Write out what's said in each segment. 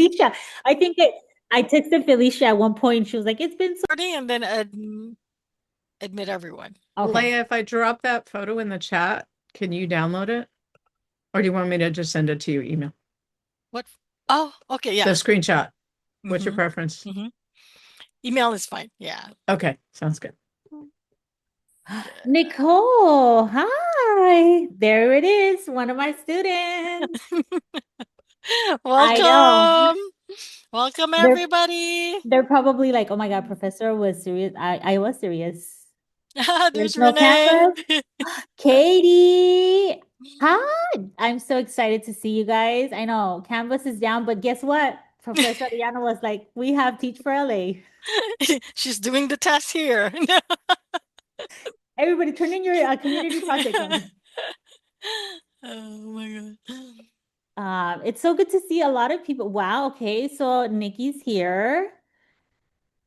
Felicia. I think I texted Felicia at one point. She was like, "It's been so." And then admit everyone. Okay. Leia, if I drop that photo in the chat, can you download it? Or do you want me to just send it to you email? What? Oh, okay, The yeah. screenshot. What's your Mm-hmm. preference? Mm-hmm. Email is fine. Yeah. Okay, sounds good. Yeah. Nicole, hi. There it is. One of my students. I know. Welcome. Welcome They're everybody. they're probably like, oh my God, professor was serious. I was serious. There's There's no Renee. cameras. Katie. Hi. I'm so excited to see you guys. I know Canvas is down, but guess what? Professor Arellano was like, we have Teach for LA. She's doing the test here. Everybody turn in your community project in. Oh my God. It's so good to see a lot of people. Wow. Okay. So Nikki's here.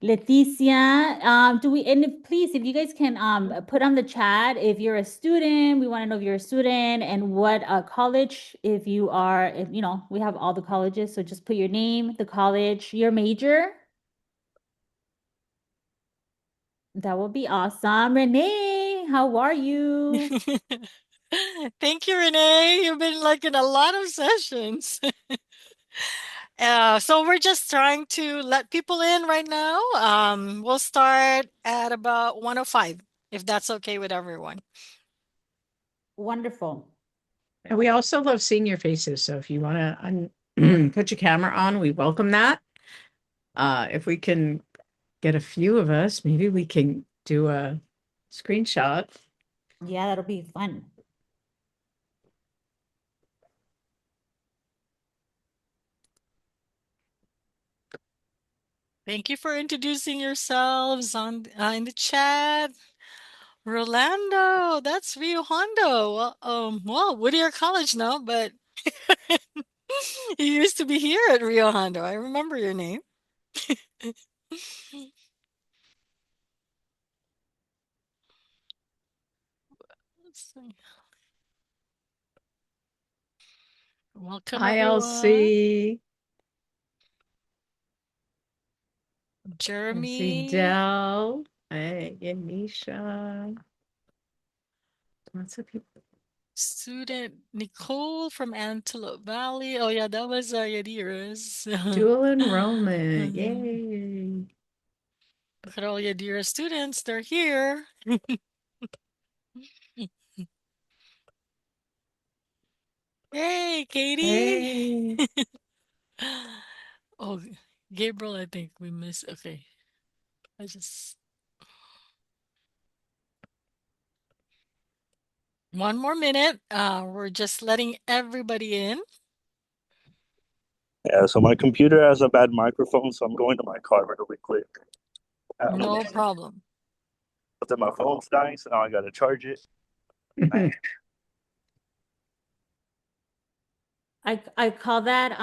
Leticia, do we, and if, please, if you guys can put on the chat if you're a student, we want to know if you're a student and what college, if you are, if you know, we have all the colleges, so just put your name, the college, your major. That would be awesome. Renee, how are you? Thank you, Renee. You've been like in a lot of sessions. So we're just trying to let people in right now. We'll start at about 1:05, if that's okay with everyone. Wonderful. And we also love seeing your faces. So if you want to put your camera on, we welcome that. If we can get a few of us, maybe we can do a screenshot. Yeah, that'll be fun. Thank you for introducing yourselves on in the chat. Rolando, that's Rio Hondo. Well, Whittier College now, but you used to be here at Rio Hondo. I remember your name. Let's see. Welcome, Hi, everyone. Elsie. I see Jeremy, Dell. Hey, Yanisha. Lots of people. student Nicole from Antelope Valley. Oh, yeah, that was Yadira's. Dual enrollment. Mhm. Yay. Look at all Yadira students. They're here. Hey, Katie. Hey. Oh, Gabriel, I think we missed. Okay. I just one more minute. We're just letting everybody in. Yeah, so my computer has a bad microphone, so I'm going to my car really quick. No problem. But then my phone's dying, so now I gotta charge it. I call that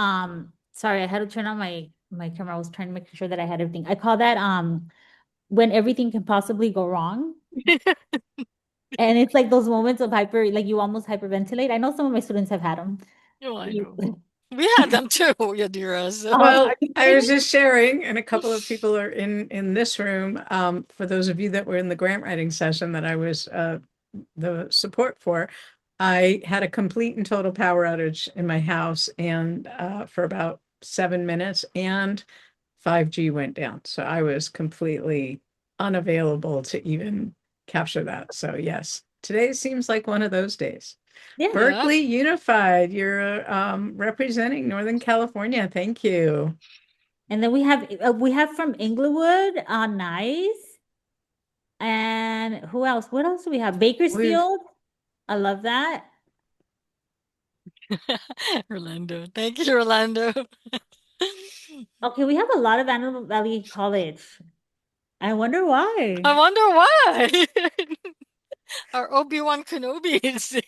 sorry, I had to turn on my camera. I was trying to make sure that I had everything. I call that when everything can possibly go wrong. And it's like those moments of hyper, like you almost hyperventilate. I know some of my students have had them. Oh, I You, know. We had them too, Yadira. So. are Well, you I kidding was me? just sharing, and a couple of people are in this room. For those of you that were in the grant writing session that I was the support for, I had a complete and total power outage in my house, and for about 7 minutes, and 5G went down. So I was completely unavailable to even capture that. So yes, today seems like one of those days. Yeah. Yeah. Berkeley Unified, you're representing Northern California. Thank you. And then we have from Inglewood, nice. And who else? What else do we have? We've Bakersfield. I love that. Orlando. Thank you, Orlando. Okay, we have a lot of Antelope Valley College. I wonder why. I wonder why. Our Obi-Wan Kenobis.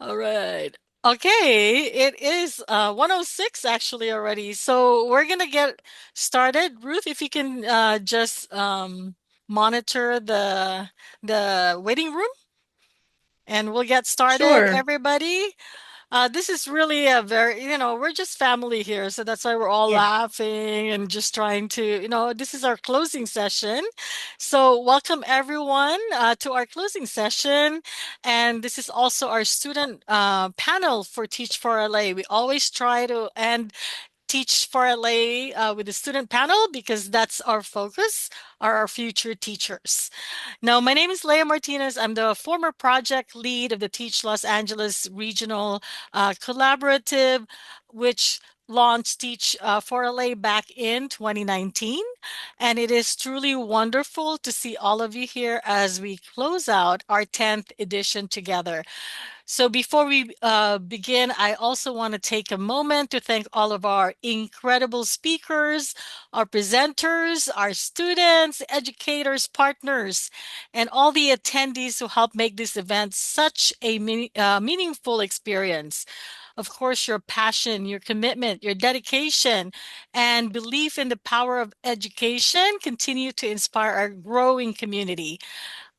All right. Okay, it is 1:06 actually already. So we're gonna get started. Ruth, if you can just monitor the waiting room and we'll get started, sure. everybody. This is really a very, we're just family here. So that's why we're all Yes. laughing and just trying to, this is our closing session. So welcome everyone to our closing session. And this is also our student panel for Teach for LA. We always try to end Teach for LA with the student panel because that's our focus, are our future teachers. Now, my name is Leah Martinez. I'm the former project lead of the Teach Los Angeles Regional Collaborative, which launched Teach for LA back in 2019. And it is truly wonderful to see all of you here as we close out our 10th edition together. So before we begin, I also want to take a moment to thank all of our incredible speakers, our presenters, our students, educators, partners, and all the attendees who helped make this event such a meaningful experience. Of course, your passion, your commitment, your dedication, and belief in the power of education continue to inspire our growing community.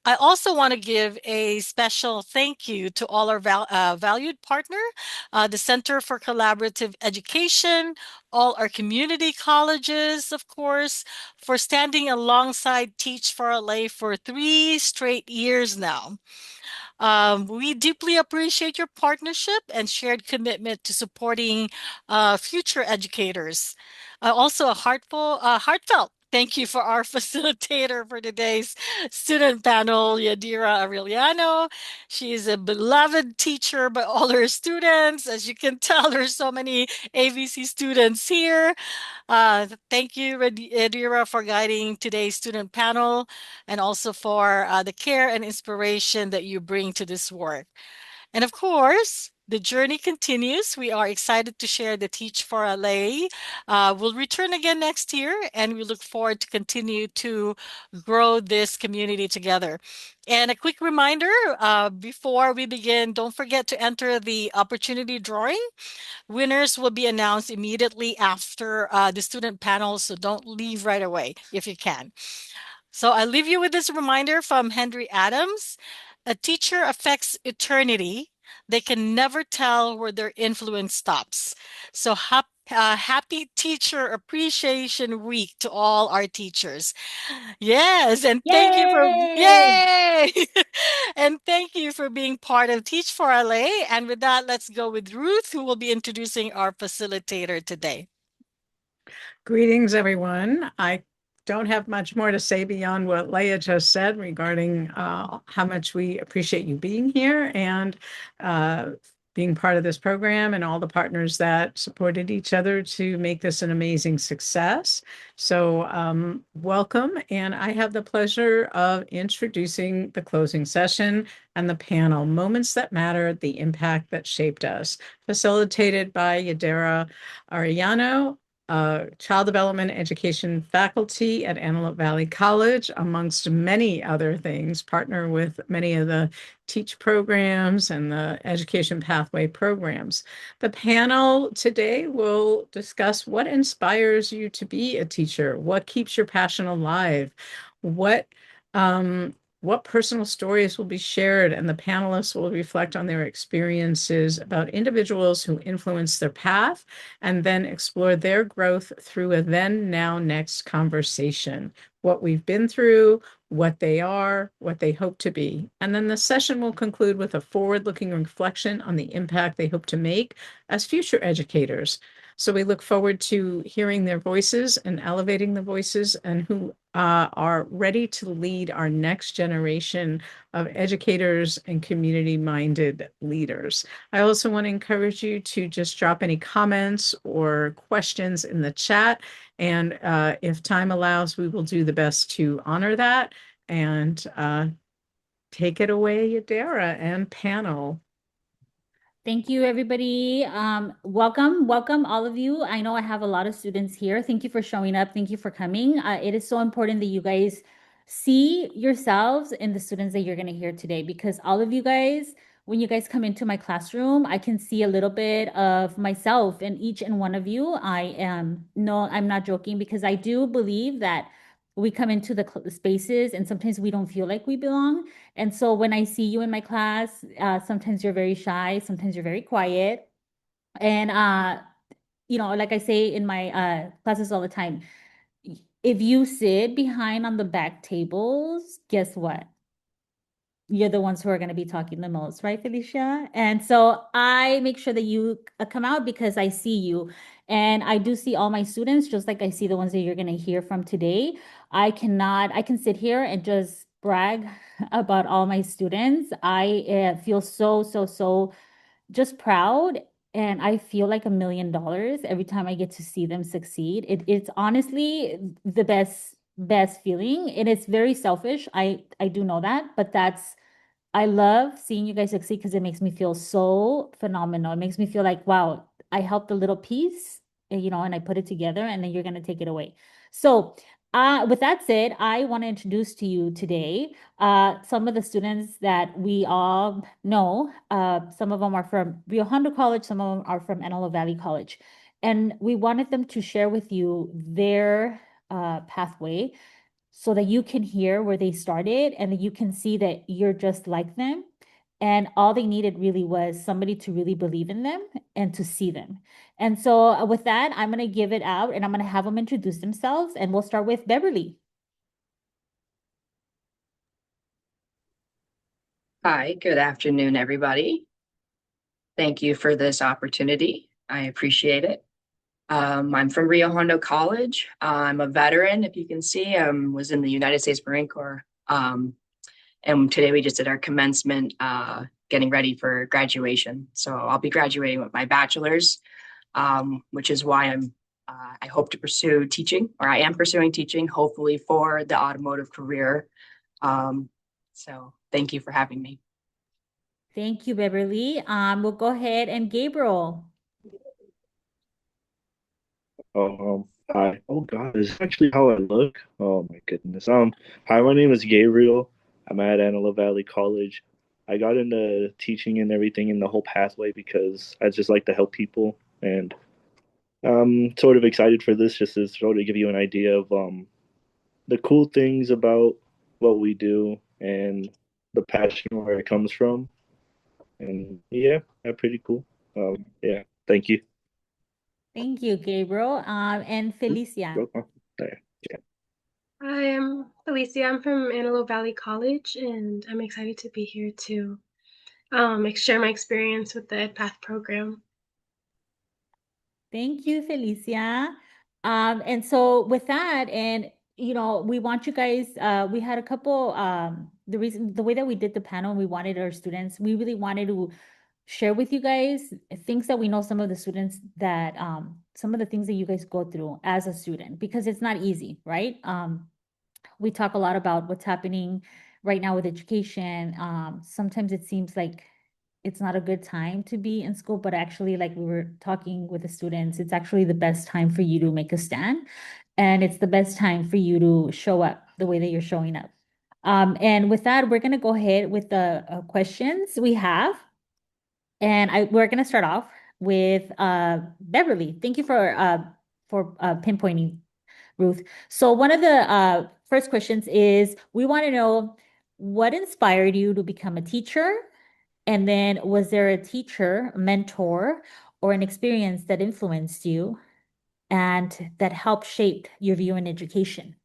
I also want to give a special thank you to all our valued partner, the Center for Collaborative Education, all our community colleges, of course, for standing alongside Teach for LA for 3 straight years now. We deeply appreciate your partnership and shared commitment to supporting future educators. Also, heartfelt thank you for our facilitator for today's student panel, Yadira Arellano. She is a beloved teacher by all her students. As you can tell, there's so many AVC students here. Thank you, Yadira, for guiding today's student panel and also for the care and inspiration that you bring to this work. And of course, the journey continues. We are excited to share the Teach for LA. We'll return again next year, and we look forward to continue to grow this community together. And a quick reminder before we begin, don't forget to enter the opportunity drawing. Winners will be announced immediately after the student panel, so don't leave right away if you can. So I leave you with this reminder from Henry Adams. A teacher affects eternity. They can never tell where their influence stops. So happy Teacher Appreciation Week to all our teachers. Yes, and thank you for Yay! yay! And thank you for being part of Teach for LA. And with that, let's go with Ruth, who will be introducing our facilitator today. Greetings, everyone. I don't have much more to say beyond what Leah just said regarding how much we appreciate you being here and being part of this program and all the partners that supported each other to make this an amazing success. So welcome. And I have the pleasure of introducing the closing session and the panel, Moments That Matter, the Impact That Shaped Us, facilitated by Yadira Arellano, child development education faculty at Antelope Valley College, amongst many other things, partner with many of the teach programs and the education pathway programs. The panel today will discuss what inspires you to be a teacher, what keeps your passion alive, what personal stories will be shared, and the panelists will reflect on their experiences about individuals who influence their path and then explore their growth through a then, now, next conversation. What we've been through, what they are, what they hope to be. And then the session will conclude with a forward-looking reflection on the impact they hope to make as future educators. So we look forward to hearing their voices and elevating the voices and who are ready to lead our next generation of educators and community-minded leaders. I also want to encourage you to just drop any comments or questions in the chat. And if time allows, we will do the best to honor that. And take it away, Yadira and panel. Thank you, everybody. Welcome all of you. I know I have a lot of students here. Thank you for showing up. Thank you for coming. It is so important that you guys see yourselves in the students that you're going to hear today, because all of you guys, when you guys come into my classroom, I can see a little bit of myself in each and one of you. I'm not joking, because I do believe that we come into the spaces and sometimes we don't feel like we belong. And so when I see you in my class, sometimes you're very shy, sometimes you're very quiet. And like I say in my classes all the time, if you sit behind on the back tables, guess what? You're the ones who are going to be talking the most, right, Felicia? And so I make sure that you come out because I see you. And I do see all my students, just like I see the ones that you're going to hear from today. I can sit here and just brag about all my students. I feel so, so, so just proud. And I feel like $1 million every time I get to see them succeed. It's honestly the best feeling. And it's very selfish. I do know that, but I love seeing you guys succeed because it makes me feel so phenomenal. It makes me feel like, wow, I helped a little piece, and I put it together, and then you're going to take it away. So, with that said, I want to introduce to you today some of the students that we all know. Some of them are from Rio Hondo College, some of them are from Antelope Valley College. And we wanted them to share with you their pathway so that you can hear where they started and that you can see that you're just like them. And all they needed really was somebody to really believe in them and to see them. And so, with that, I'm going to give it out and I'm going to have them introduce themselves. And we'll start with Beverly. Hi, good afternoon, everybody. Thank you for this opportunity. I appreciate it. I'm from Rio Hondo College. I'm a veteran, if you can see. I was in the United States Marine Corps. And today we just did our commencement, getting ready for graduation. So I'll be graduating with my bachelor's, which is why I hope to pursue teaching, or I am pursuing teaching, hopefully for the automotive career. So thank you for having me. Thank you, Beverly. We'll go ahead and Gabriel. Hi. Oh God, is this actually how I look? Oh my goodness. Hi, my name is Gabriel. I'm at Antelope Valley College. I got into teaching and everything in the whole pathway because I just like to help people, and I'm sort of excited for this just to sort of give you an idea of the cool things about what we do and the passion where it comes from. And yeah, pretty cool. Yeah, thank you. Thank you, Gabriel. And Felicia. There. Hi, I'm Felicia. I'm from Antelope Valley College, and I'm excited to be here to share my experience with the EdPath program. Thank you, Felicia. And so with that, and we want you guys, we had a couple, the way that we did the panel, we wanted our students, we really wanted to share with you guys things that we know some of the students that, some of the things that you guys go through as a student, because it's not easy, right? We talk a lot about what's happening right now with education. Sometimes it seems like it's not a good time to be in school, but actually, like we were talking with the students, it's actually the best time for you to make a stand. And it's the best time for you to show up the way that you're showing up. And with that, we're going to go ahead with the questions we have. And we're going to start off with Beverly. Thank you for pinpointing, Ruth. So one of the first questions is, we want to know what inspired you to become a teacher? And then was there a teacher, a mentor, or an experience that influenced you and that helped shape your view in education?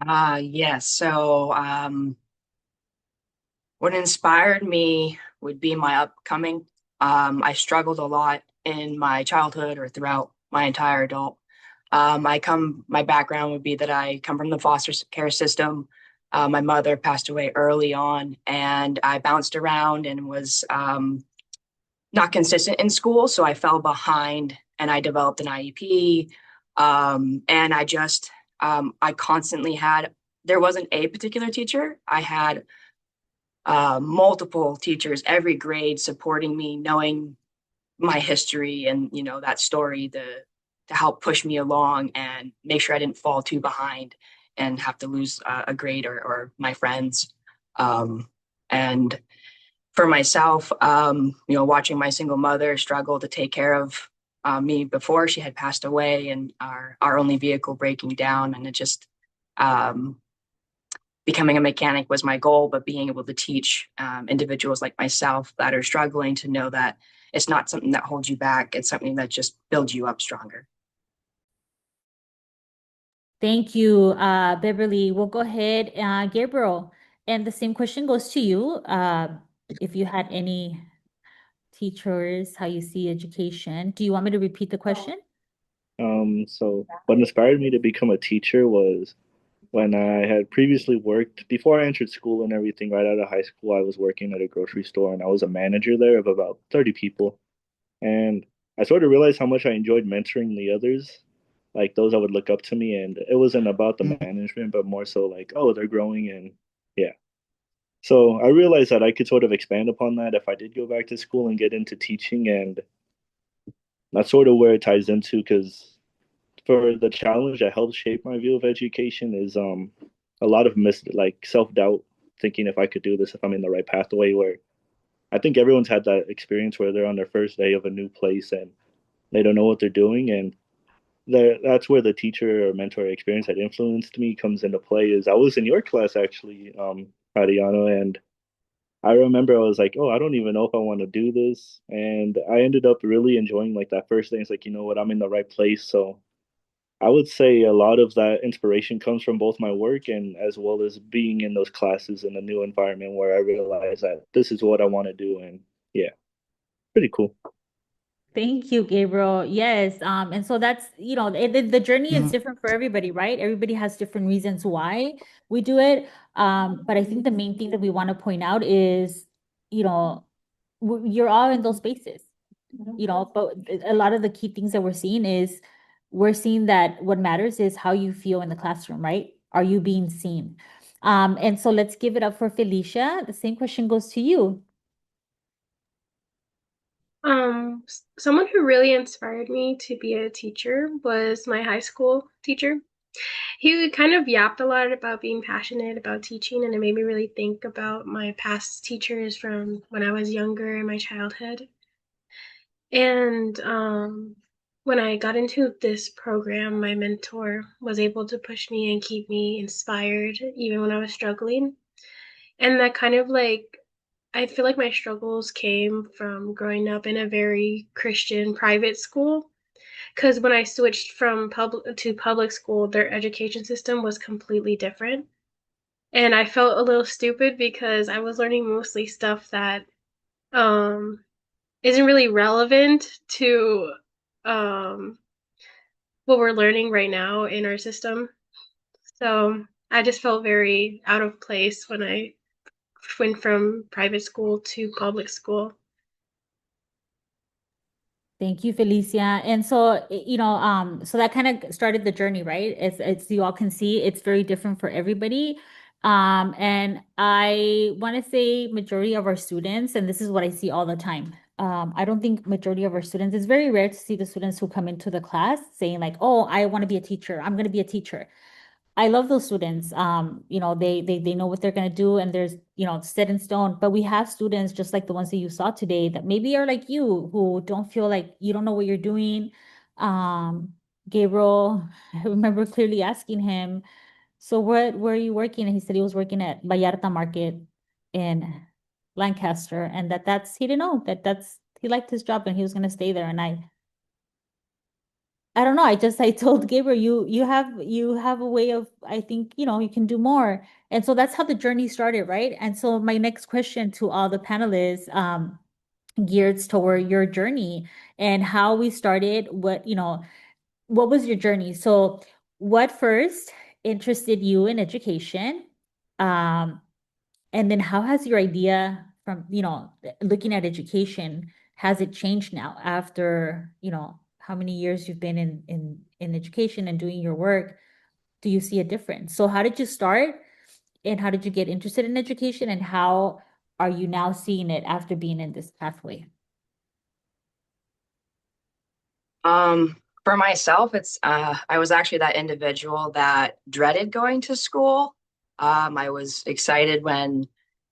Yes. So, what inspired me would be my upcoming. I struggled a lot in my childhood or throughout my entire adult. My background would be that I come from the foster care system. My mother passed away early on, and I bounced around and was not consistent in school. So I fell behind and I developed an IEP. And I constantly there wasn't a particular teacher. I had multiple teachers, every grade supporting me, knowing my history and, that story to help push me along and make sure I didn't fall too behind and have to lose a grade or my friends. And for myself, watching my single mother struggle to take care of me before she had passed away, and our only vehicle breaking down, and it just um, becoming a mechanic was my goal, but being able to teach individuals like myself that are struggling to know that it's not something that holds you back. It's something that just builds you up stronger. Thank you, Beverly. We'll go ahead, Gabriel. And the same question goes to you. If you had any teachers, how you see education. Do you want me to repeat the question? So what inspired me to become a teacher was when I had previously worked before I entered school and everything. Right out of high school, I was working at a grocery store and I was a manager there of about 30 people. And I sort of realized how much I enjoyed mentoring the others, like those that would look up to me. And it wasn't about the management, but more so like, oh, they're growing and yeah. So I realized that I could sort of expand upon that if I did go back to school and get into teaching. And that's sort of where it ties into because for the challenge that helped shape my view of education is a lot of like self-doubt, thinking if I could do this, if I'm in the right pathway, where I think everyone's had that experience where they're on their first day of a new place and they don't know what they're doing. And that's where the teacher or mentor experience that influenced me comes into play. Is I was in your class actually, Ariano, and I remember I was like, oh, I don't even know if I want to do this. And I ended up really enjoying like that first day. It's like, you know what, I'm in the right place. So I would say a lot of that inspiration comes from both my work and as well as being in those classes in a new environment where I realize that this is what I want to do. And yeah, pretty cool. Thank you, Gabriel. Yes. And so that's, the journey is different for everybody, right? Everybody has different reasons why we do it. But I think the main thing that we want to point out is, you know, you're all in those spaces, but a lot of the key things that we're seeing that what matters is how you feel in the classroom, right? Are you being seen? And so let's give it up for Felicia. The same question goes to you. Someone who really inspired me to be a teacher was my high school teacher. He kind of yapped a lot about being passionate about teaching, and it made me really think about my past teachers from when I was younger in my childhood. And when I got into this program, my mentor was able to push me and keep me inspired even when I was struggling. And that kind of I feel like my struggles came from growing up in a very Christian private school. Because when I switched from public to public school, their education system was completely different. And I felt a little stupid because I was learning mostly stuff that um, isn't really relevant to um, what we're learning right now in our system. So I just felt very out of place when I went from private school to public school. Thank you, Felicia. And so, so that kind of started the journey, right? It's you all can see it's very different for everybody. And I want to say majority of our students, and this is what I see all the time. I don't think majority of our students, it's very rare to see the students who come into the class saying like, oh, I want to be a teacher. I'm going to be a teacher. I love those students. They know what they're gonna do and there's, set in stone. But we have students just like the ones that you saw today that maybe are like you who don't feel like you don't know what you're doing. Um, Gabriel, I remember clearly asking him, so where are you working? And he said he was working at Vallarta Market in Lancaster, and that's he didn't know that's he liked his job and he was gonna stay there. And I don't know. I told Gabriel, you have a way of, I think, you can do more. And so that's how the journey started, right? And so my next question to all the panelists, geared toward your journey and how we started, what was your journey? So what first interested you in education? Um, and then how has your idea from, looking at education, has it changed now after, how many years you've been in education and doing your work? Do you see a difference? So how did you start and how did you get interested in education and how are you now seeing it after being in this pathway? For myself, it's I was actually that individual that dreaded going to school. I was excited when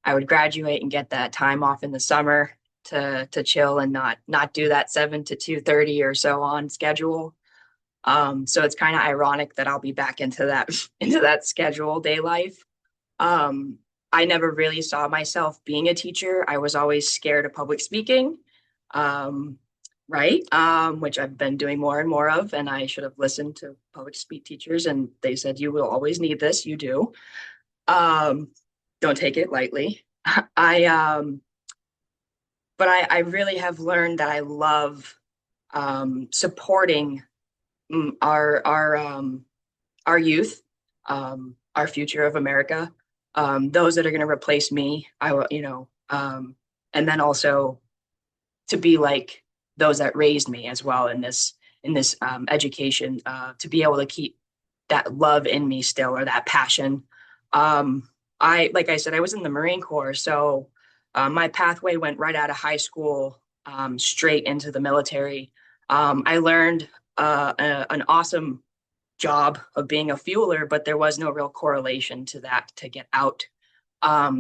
I would graduate and get that time off in the summer to chill and not do that 7 to 2:30 or so on schedule. So it's kind of ironic that I'll be back into that into that schedule day life. Um, I never really saw myself being a teacher. I was always scared of public speaking, um, right? Which I've been doing more and more of, and I should have listened to public speak teachers, and they said, "You will always need this. You do. Um, don't take it lightly." I but I really have learned that I love supporting our youth, our future of America, those that are going to replace me. I will, and then also to be like those that raised me as well in this education, to be able to keep that love in me still or that passion. I like I said, I was in the Marine Corps, so my pathway went right out of high school, straight into the military. I learned an awesome job of being a fueler, but there was no real correlation to that to get out.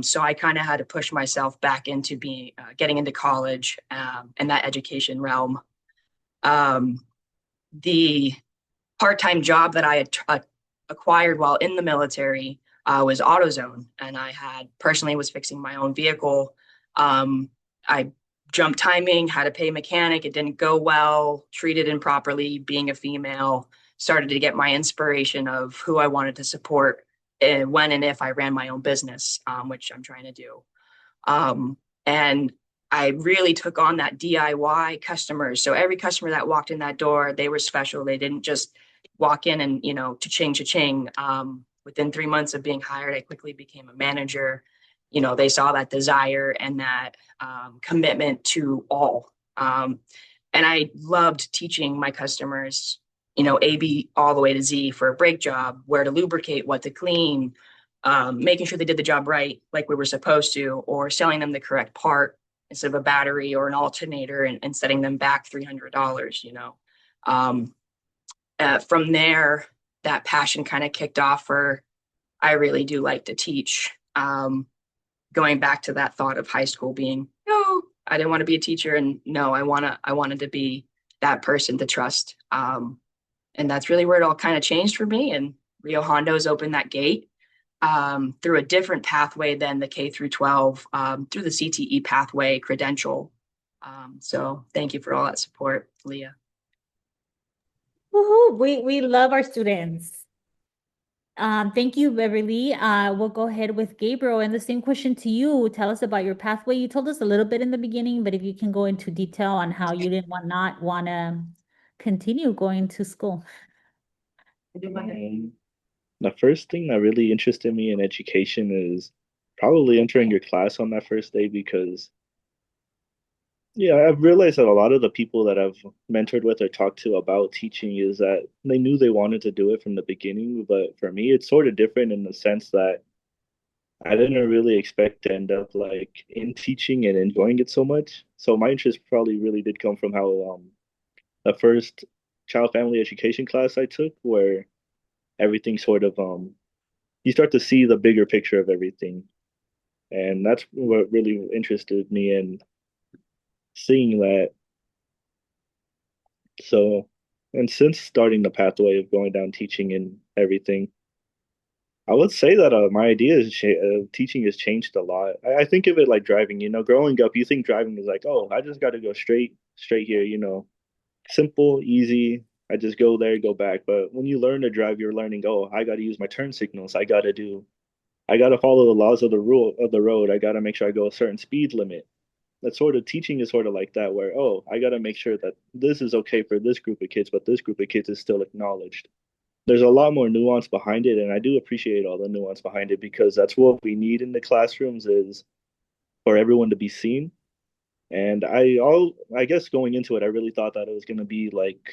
So I kind of had to push myself back into being getting into college and that education realm. Um, the part-time job that I had acquired while in the military was AutoZone, and I had personally was fixing my own vehicle. I jumped timing, had to pay a mechanic. It didn't go well, treated improperly, being a female. Started to get my inspiration of who I wanted to support when and if I ran my own business, which I'm trying to do. And I really took on that DIY customers. So every customer that walked in that door, they were special. They didn't just walk in and, cha-ching. Within 3 months of being hired, I quickly became a manager. They saw that desire and that commitment to all. And I loved teaching my customers, A, B, all the way to Z for a brake job, where to lubricate, what to clean, making sure they did the job right, like we were supposed to, or selling them the correct part instead of a battery or an alternator and setting them back $300. Um, from there, that passion kind of kicked off for I really do like to teach. Going back to that thought of high school being, no, I didn't want to be a teacher, and no, I wanted to be that person to trust. And that's really where it all kind of changed for me. And Rio Hondo's opened that gate through a different pathway than the K through 12, through the CTE pathway credential. So thank you for all that support, Leah. Woohoo! We love our students. Thank you, Beverly. We'll go ahead with Gabriel. And the same question to you. Tell us about your pathway. You told us a little bit in the beginning, but if you can go into detail on how you didn't not want to continue going to school. The first thing that really interested me in education is probably entering your class on that first day because, yeah, I've realized that a lot of the people that I've mentored with or talked to about teaching is that they knew they wanted to do it from the beginning. But for me, it's sort of different in the sense that I didn't really expect to end up like in teaching and enjoying it so much. So my interest probably really did come from how the first child family education class I took, where everything sort of you start to see the bigger picture of everything. And that's what really interested me in seeing that. So, and since starting the pathway of going down teaching and everything, I would say that my idea of teaching has changed a lot. I think of it like driving. Growing up, you think driving is like, oh, I just got to go straight here. Simple, easy. I just go there, go back. But when you learn to drive, you're learning, oh, I got to use my turn signals. I got to follow the laws of the rule of the road. I got to make sure I go a certain speed limit. That sort of teaching is sort of like that, where, oh, I got to make sure that this is okay for this group of kids, but this group of kids is still acknowledged. There's a lot more nuance behind it, and I do appreciate all the nuance behind it because that's what we need in the classrooms is for everyone to be seen. And I guess going into it, I really thought that it was going to be like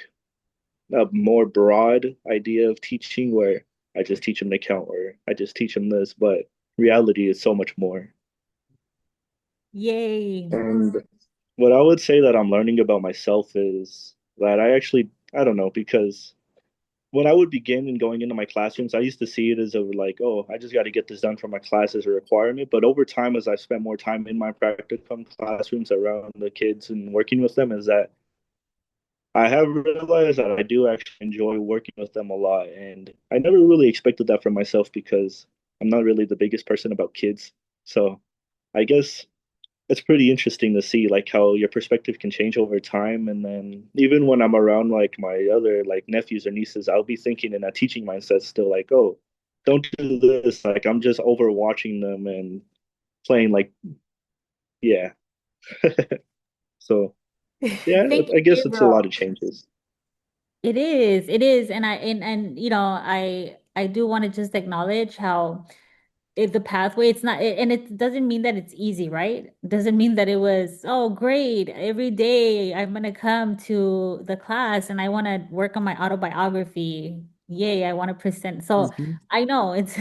a more broad idea of teaching where I just teach them to count or I just teach them this, but reality is so much more. Yay. And what I would say that I'm learning about myself is that I don't know, because when I would begin and going into my classrooms, I used to see it as a like, oh, I just got to get this done for my class as a requirement. But over time, as I spent more time in my practicum classrooms around the kids and working with them, is that I have realized that I do actually enjoy working with them a lot. And I never really expected that from myself because I'm not really the biggest person about kids. So I guess it's pretty interesting to see like how your perspective can change over time. And then even when I'm around like my other like nephews or nieces, I'll be thinking in a teaching mindset still like, oh, don't do this. Like I'm just overwatching them and playing like, yeah. So yeah, Thank you, I guess it's a lot of Gabriel. changes. It is, and and you know, I do want to just acknowledge how the pathway, it's not, and it doesn't mean that it's easy, right? It doesn't mean that it was, oh, great, every day I'm gonna come to the class and I want to work on my autobiography. Yay, I want to present. So Mhm. I know it's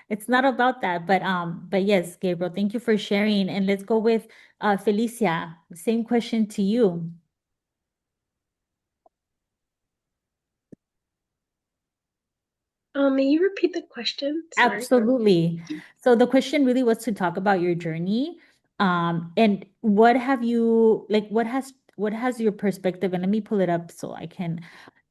it's not about that, but yes, Gabriel, thank you for sharing. And let's go with Felicia. Same question to you. May you repeat the question? Sorry. Absolutely. So the question really was to talk about your journey. And what have you like what has your perspective, and let me pull it up so I can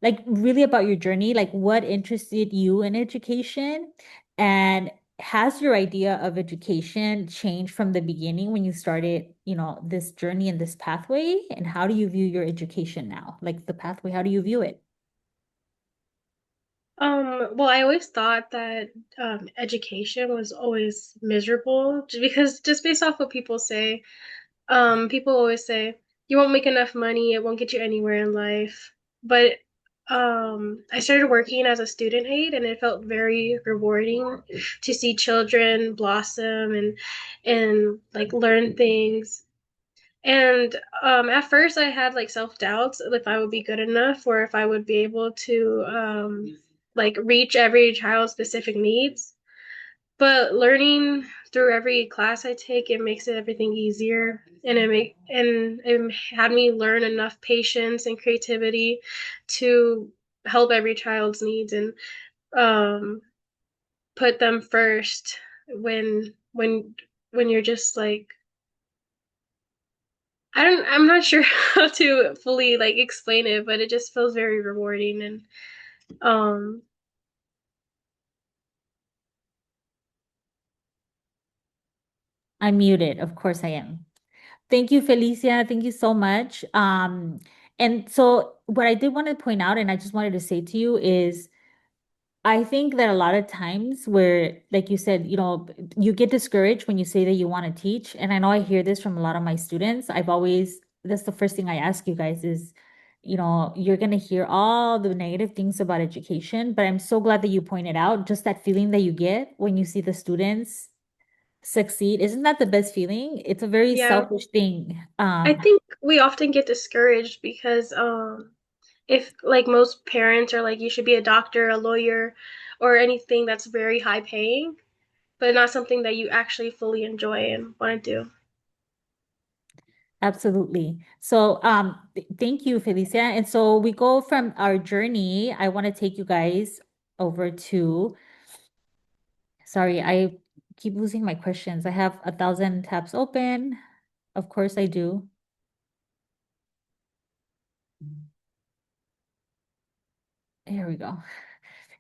like really about your journey, like what interested you in education, and has your idea of education changed from the beginning when you started, you know, this journey and this pathway, and how do you view your education now? Like the pathway, how do you view it? Well, I always thought that education was always miserable because just based off what people say, people always say you won't make enough money, it won't get you anywhere in life. But I started working as a student aide, and it felt very rewarding to see children blossom and like learn things. And at first, I had like self doubts if I would be good enough or if I would be able to like reach every child's specific needs. But learning through every class I take, it makes it everything easier, and it had me learn enough patience and creativity to help every child's needs and um, put them first when you're just like I'm not sure how to fully like explain it, but it just feels very rewarding and um I'm muted. Of course I am. Thank you, Felicia. Thank you so much. And so what I did want to point out, and I just wanted to say to you is I think that a lot of times where, like you said, you know, you get discouraged when you say that you want to teach. And I know I hear this from a lot of my students. That's the first thing I ask you guys is, you know, you're going to hear all the negative things about education, but I'm so glad that you pointed out just that feeling that you get when you see the students succeed. Isn't that the best feeling? It's a very yeah, selfish thing. I think we often get discouraged because if like most parents are like you should be a doctor, a lawyer, or anything that's very high paying, but not something that you actually fully enjoy and want to do. Absolutely. So, thank you, Felicia. And so we go from our journey. I want to take you guys over to, sorry, I keep losing my questions. I have 1,000 tabs open. Of course I do. Here we go.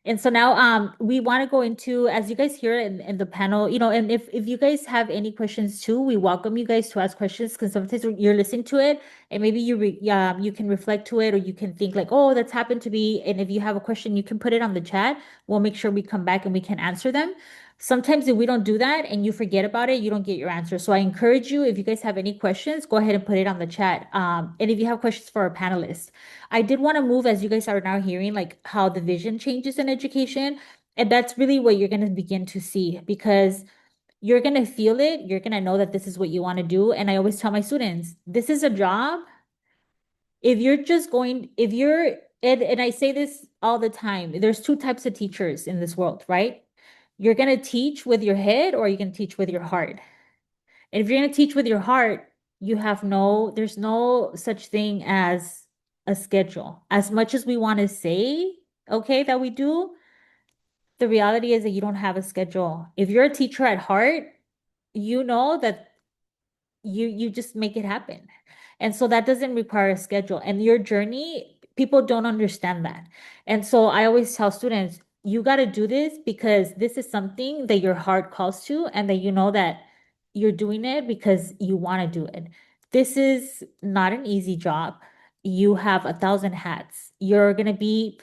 And so now we want to go into, as you guys hear in the panel, you know, and if you guys have any questions too, we welcome you guys to ask questions because sometimes you're listening to it and maybe you can reflect to it or you can think like, oh, that's happened to me. And if you have a question, you can put it on the chat. We'll make sure we come back and we can answer them. Sometimes if we don't do that and you forget about it, you don't get your answer. So I encourage you, if you guys have any questions, go ahead and put it on the chat. And if you have questions for our panelists, I did want to move, as you guys are now hearing, like how the vision changes in education. And that's really what you're going to begin to see because you're going to feel it. You're going to know that this is what you want to do. And I always tell my students, this is a job. If you're just going, if you're, and I say this all the time, there's two types of teachers in this world, right? You're going to teach with your head or you can teach with your heart. And if you're going to teach with your heart, there's no such thing as a schedule. As much as we want to say, okay, that we do, the reality is that you don't have a schedule. If you're a teacher at heart, you know that you just make it happen. And so that doesn't require a schedule. And your journey, people don't understand that. And so I always tell students, you got to do this because this is something that your heart calls to and that you know that you're doing it because you want to do it. This is not an easy job. You have 1,000 hats. You're going to be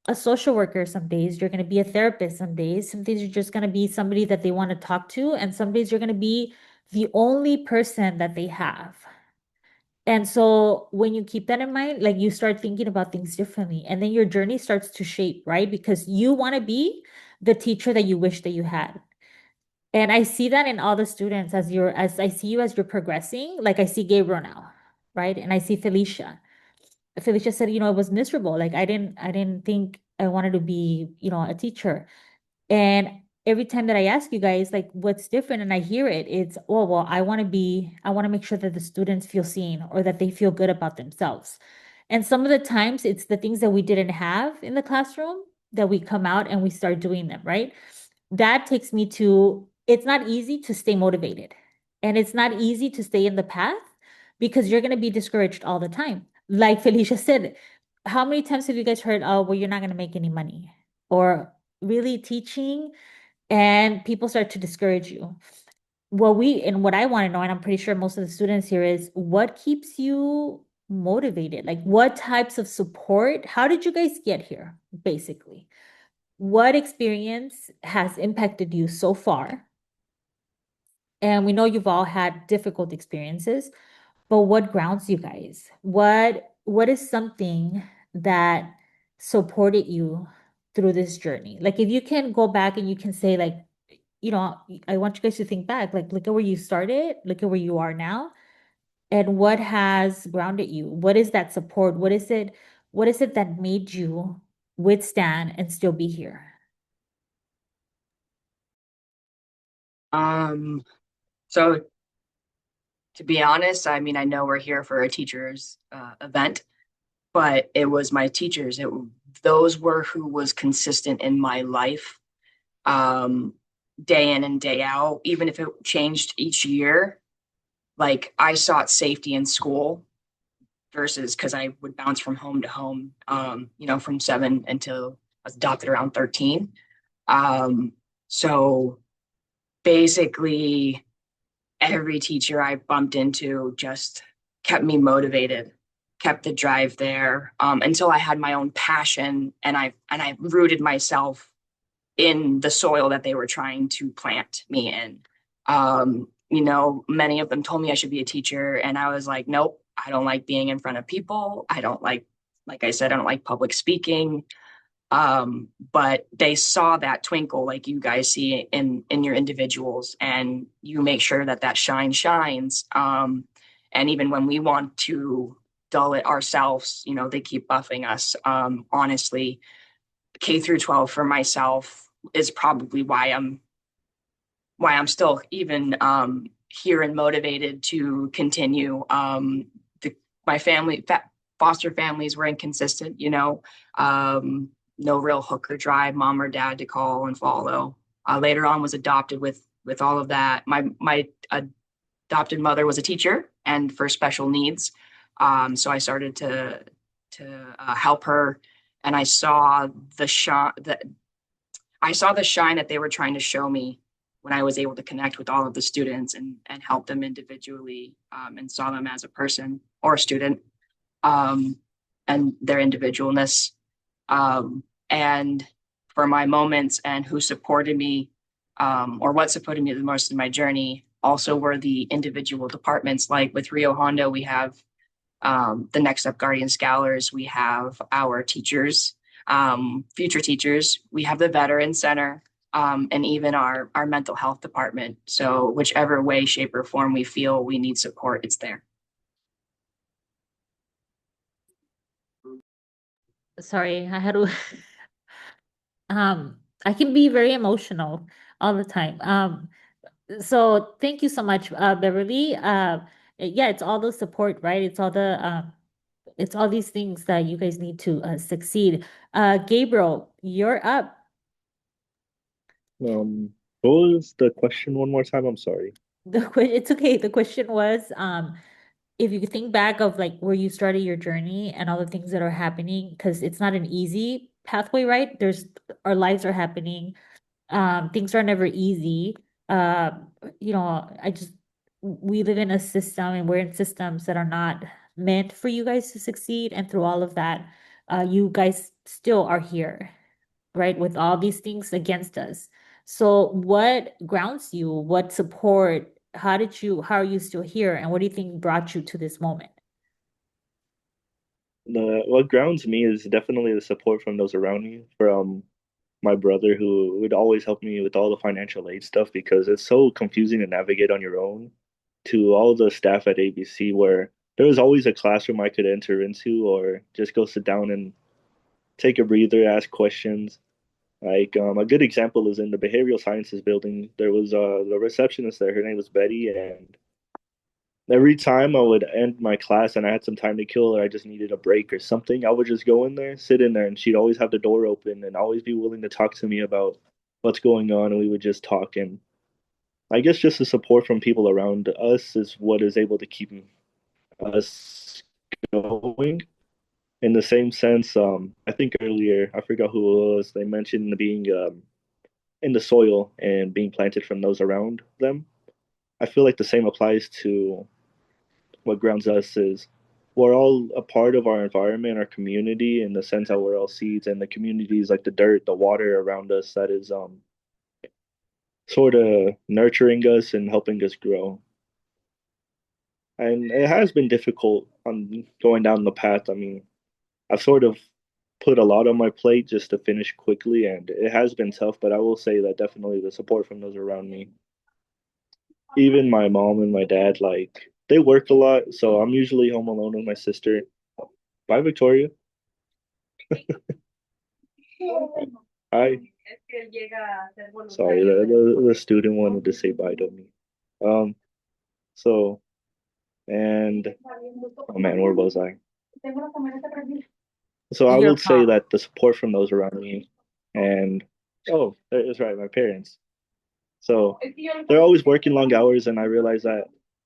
a social worker some days, you're going to be a therapist some days you're just going to be somebody that they want to talk to, and some days you're going to be the only person that they have. And so when you keep that in mind, like you start thinking about things differently, and then your journey starts to shape, right? Because you want to be the teacher that you wish that you had. And I see that in all the students as I see you as you're progressing, like I see Gabriel now, right? And I see Felicia. Felicia said, it was miserable. Like I didn't think I wanted to be, a teacher. And every time that I ask you guys, like, what's different, and I hear it, it's, oh, well, I want to make sure that the students feel seen or that they feel good about themselves. And some of the times it's the things that we didn't have in the classroom that we come out and we start doing them, right? That takes me to, it's not easy to stay motivated. And it's not easy to stay in the path because you're going to be discouraged all the time. Like Felicia said, how many times have you guys heard, oh, well, you're not going to make any money? Or really teaching and people start to discourage you. What I want to know, and I'm pretty sure most of the students here, is what keeps you motivated? Like what types of support? How did you guys get here, basically? What experience has impacted you so far? And we know you've all had difficult experiences, but what grounds you guys? What is something that supported you through this journey? Like if you can go back and you can say like, I want you guys to think back, like look at where you started, look at where you are now, and what has grounded you? What is that support? What is it that made you withstand and still be here? So to be honest, I mean, I know we're here for a teachers event, but it was my teachers. Those were who was consistent in my life, um, day in and day out, even if it changed each year. Like I sought safety in school versus because I would bounce from home to home, from 7 until I was adopted around 13. So basically, every teacher I bumped into just kept me motivated, kept the drive there, until I had my own passion and I rooted myself in the soil that they were trying to plant me in. Many of them told me I should be a teacher, and I was like, nope, I don't like being in front of people. I don't like I said, I don't like public speaking. But they saw that twinkle like you guys see in your individuals, and you make sure that shine shines. And even when we want to dull it ourselves, they keep buffing us. Honestly, K through 12 for myself is probably why I'm still even here and motivated to continue. My foster families were inconsistent, no real hook or drive, mom or dad to call and follow. Later on, was adopted with all of that. My adopted mother was a teacher and for special needs, so I started to help her, and I saw the shine that they were trying to show me when I was able to connect with all of the students and help them individually, and saw them as a person or a student, and their individualness. And for my moments and who supported me, or what supported me the most in my journey, also were the individual departments. Like with Rio Hondo, we have the Next Up Guardian Scholars, we have our teachers, future teachers, we have the Veteran Center, and even our mental health department. So whichever way, shape, or form we feel we need support, it's there. Sorry, I had to I can be very emotional all the time. So thank you so much, Beverly. Yeah, it's all the support, right? It's all the it's all these things that you guys need to succeed. Gabriel, you're up. What was the question one more time? I'm sorry. It's okay. The question was, if you think back of like where you started your journey and all the things that are happening, because it's not an easy pathway, right? Our lives are happening. Things are never easy. You know, we live in a system and we're in systems that are not meant for you guys to succeed. And through all of that, you guys still are here, right? With all these things against us. So what grounds you? What support? How are you still here? And what do you think brought you to this moment? The What grounds me is definitely the support from those around me, from my brother who would always help me with all the financial aid stuff because it's so confusing to navigate on your own, to all the staff at ABC where there was always a classroom I could enter into or just go sit down and take a breather, ask questions. Like a good example is in the behavioral sciences building. There was the receptionist there. Her name was Betty, and every time I would end my class and I had some time to kill or I just needed a break or something, I would just go in there, sit in there, and she'd always have the door open and always be willing to talk to me about what's going on, and we would just talk. And I guess just the support from people around us is what is able to keep us going. In the same sense, I think earlier, I forgot who it was, they mentioned being in the soil and being planted from those around them. I feel like the same applies to what grounds us is we're all a part of our environment, our community, in the sense that we're all seeds, and the community is like the dirt, the water around us that is sort of nurturing us and helping us grow. And it has been difficult on going down the path. I mean, I've sort of put a lot on my plate just to finish quickly, and it has been tough, but I will say that definitely the support from those around me, even my mom and my dad, like they work a lot, so I'm usually home alone with my sister. Bye, Victoria. Hi. Sorry, the student wanted to say bye to me. Um, so, and oh man, where was I? So I Your would say mom. that the support from those around me, and oh, that's right, my parents. So they're always working long hours, and I realize that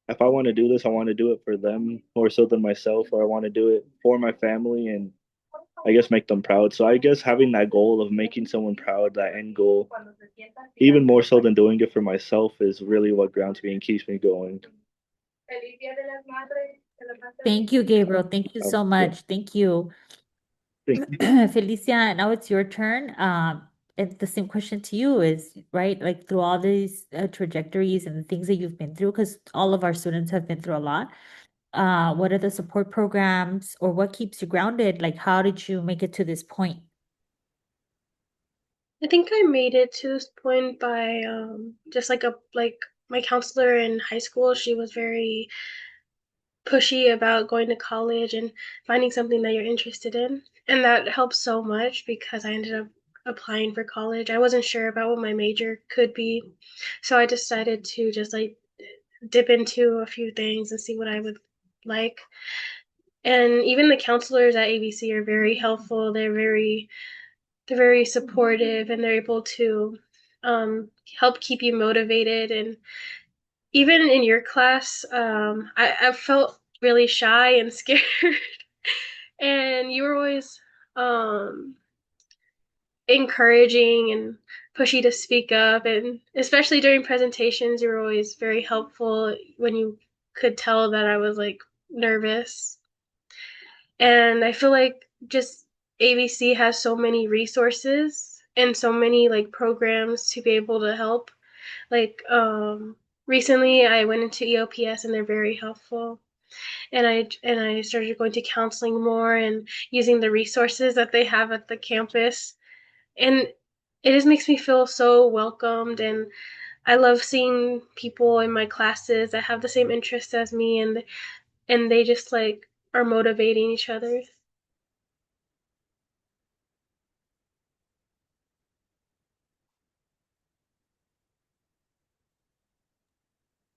if I want to do this, I want to do it for them more so than myself, or I want to do it for my family and I guess make them proud. So I guess having that goal of making someone proud, that end goal, even more so than doing it for myself, is really what grounds me and keeps me going. Thank you, Gabriel. Thank you so Yeah, much. Thank you. thank you. Felicia, now it's your turn. And the same question to you is, right, like through all these trajectories and the things that you've been through, because all of our students have been through a lot. What are the support programs or what keeps you grounded? Like, how did you make it to this point? I think I made it to this point by just like my counselor in high school. She was very pushy about going to college and finding something that you're interested in. And that helped so much because I ended up applying for college. I wasn't sure about what my major could be. So I decided to just like dip into a few things and see what I would like. And even the counselors at ABC are very helpful. They're very supportive and they're able to um, help keep you motivated. And even in your class, I felt really shy and scared, and you were always um, encouraging and pushy to speak up, and especially during presentations, you were always very helpful when you could tell that I was like nervous. And I feel like just ABC has so many resources and so many like programs to be able to help. Like recently I went into EOPS and they're very helpful. And I started going to counseling more and using the resources that they have at the campus. And it just makes me feel so welcomed, and I love seeing people in my classes that have the same interests as me, and they just like are motivating each other.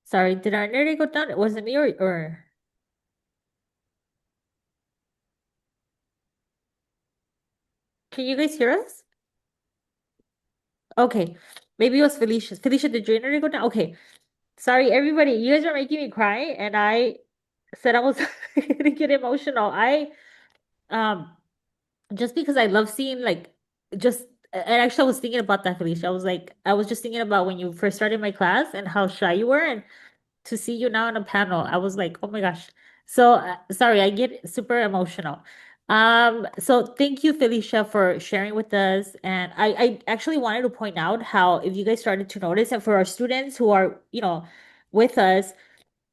Sorry, did our internet go down? Was it me or Can you guys hear us? Okay. Maybe it was Felicia. Felicia, did your internet go down? Okay. Sorry, everybody. You guys are making me cry, and I said I was gonna get emotional. Um just because I love seeing like just and actually I was thinking about that, Felicia. I was just thinking about when you first started my class and how shy you were, and to see you now in a panel, I was like, oh my gosh. So sorry, I get super emotional. So thank you, Felicia, for sharing with us. And I actually wanted to point out how if you guys started to notice, and for our students who are, with us,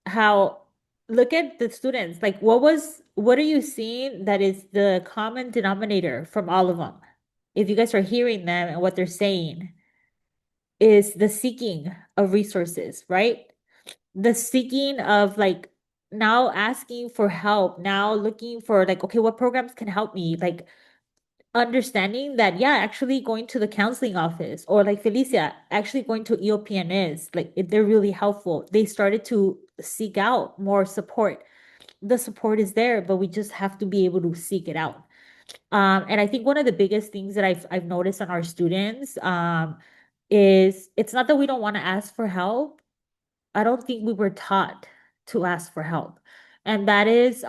how look at the students, like what are you seeing that is the common denominator from all of them? If you guys are hearing them and what they're saying is the seeking of resources, right? The seeking of like now asking for help, now looking for like, okay, what programs can help me? Like understanding that, yeah, actually going to the counseling office or like Felicia, actually going to EOPNs, like they're really helpful. They started to seek out more support. The support is there, but we just have to be able to seek it out. And I think one of the biggest things that I've noticed on our students, is it's not that we don't want to ask for help. I don't think we were taught to ask for help. And that is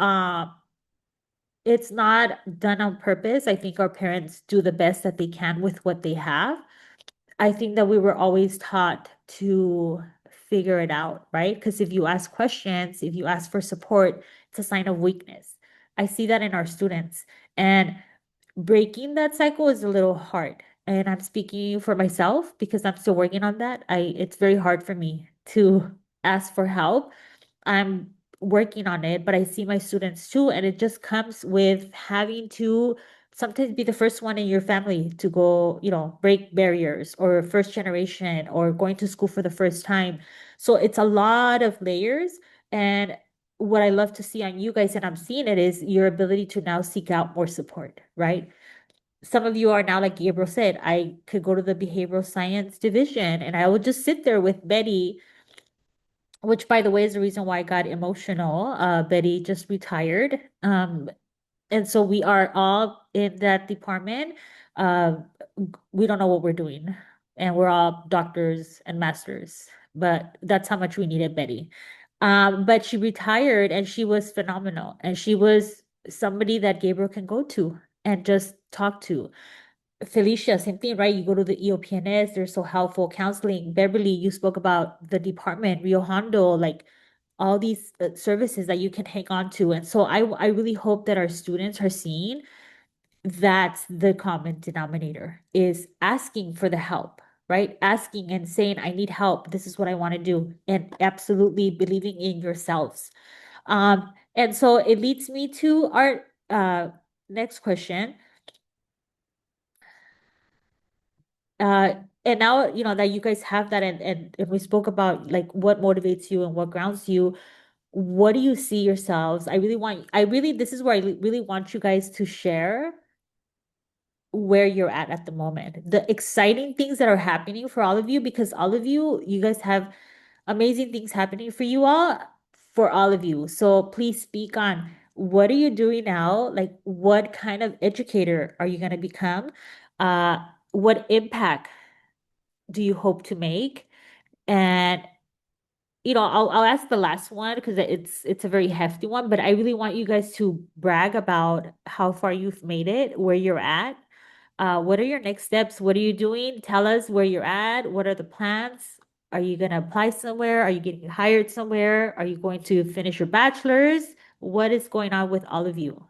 it's not done on purpose. I think our parents do the best that they can with what they have. I think that we were always taught to figure it out, right? Because if you ask questions, if you ask for support, it's a sign of weakness. I see that in our students. And breaking that cycle is a little hard. And I'm speaking for myself because I'm still working on that. It's very hard for me to ask for help. I'm working on it, but I see my students too, and it just comes with having to sometimes be the first one in your family to go, break barriers or first generation or going to school for the first time. So it's a lot of layers. And what I love to see on you guys, and I'm seeing it, is your ability to now seek out more support, right? Some of you are now, like Gabriel said, I could go to the behavioral science division and I would just sit there with Betty, which by the way is the reason why I got emotional. Betty just retired. And so we are all in that department. Uh, we don't know what we're doing, and we're all doctors and masters, but that's how much we needed Betty. But she retired and she was phenomenal, and she was somebody that Gabriel can go to and just talk to. Felicia, same thing, right? You go to the EOPNS, they're so helpful. Counseling. Beverly, you spoke about the department, Rio Hondo, like all these services that you can hang on to. And so I really hope that our students are seeing that's the common denominator is asking for the help, right? Asking and saying, I need help. This is what I want to do. And absolutely believing in yourselves. And so it leads me to our next question. Uh, and now, that you guys have that and we spoke about like what motivates you and what grounds you, what do you see yourselves? This is where really want you guys to share where you're at the moment, the exciting things that are happening for all of you, because all of you guys have amazing things happening for you all, for all of you. So please speak on what are you doing now? Like, what kind of educator are you going to become? What impact do you hope to make? And I'll ask the last one because it's a very hefty one, but I really want you guys to brag about how far you've made it, where you're at. What are your next steps? What are you doing? Tell us where you're at. What are the plans? Are you gonna apply somewhere? Are you getting hired somewhere? Are you going to finish your bachelor's? What is going on with all of you?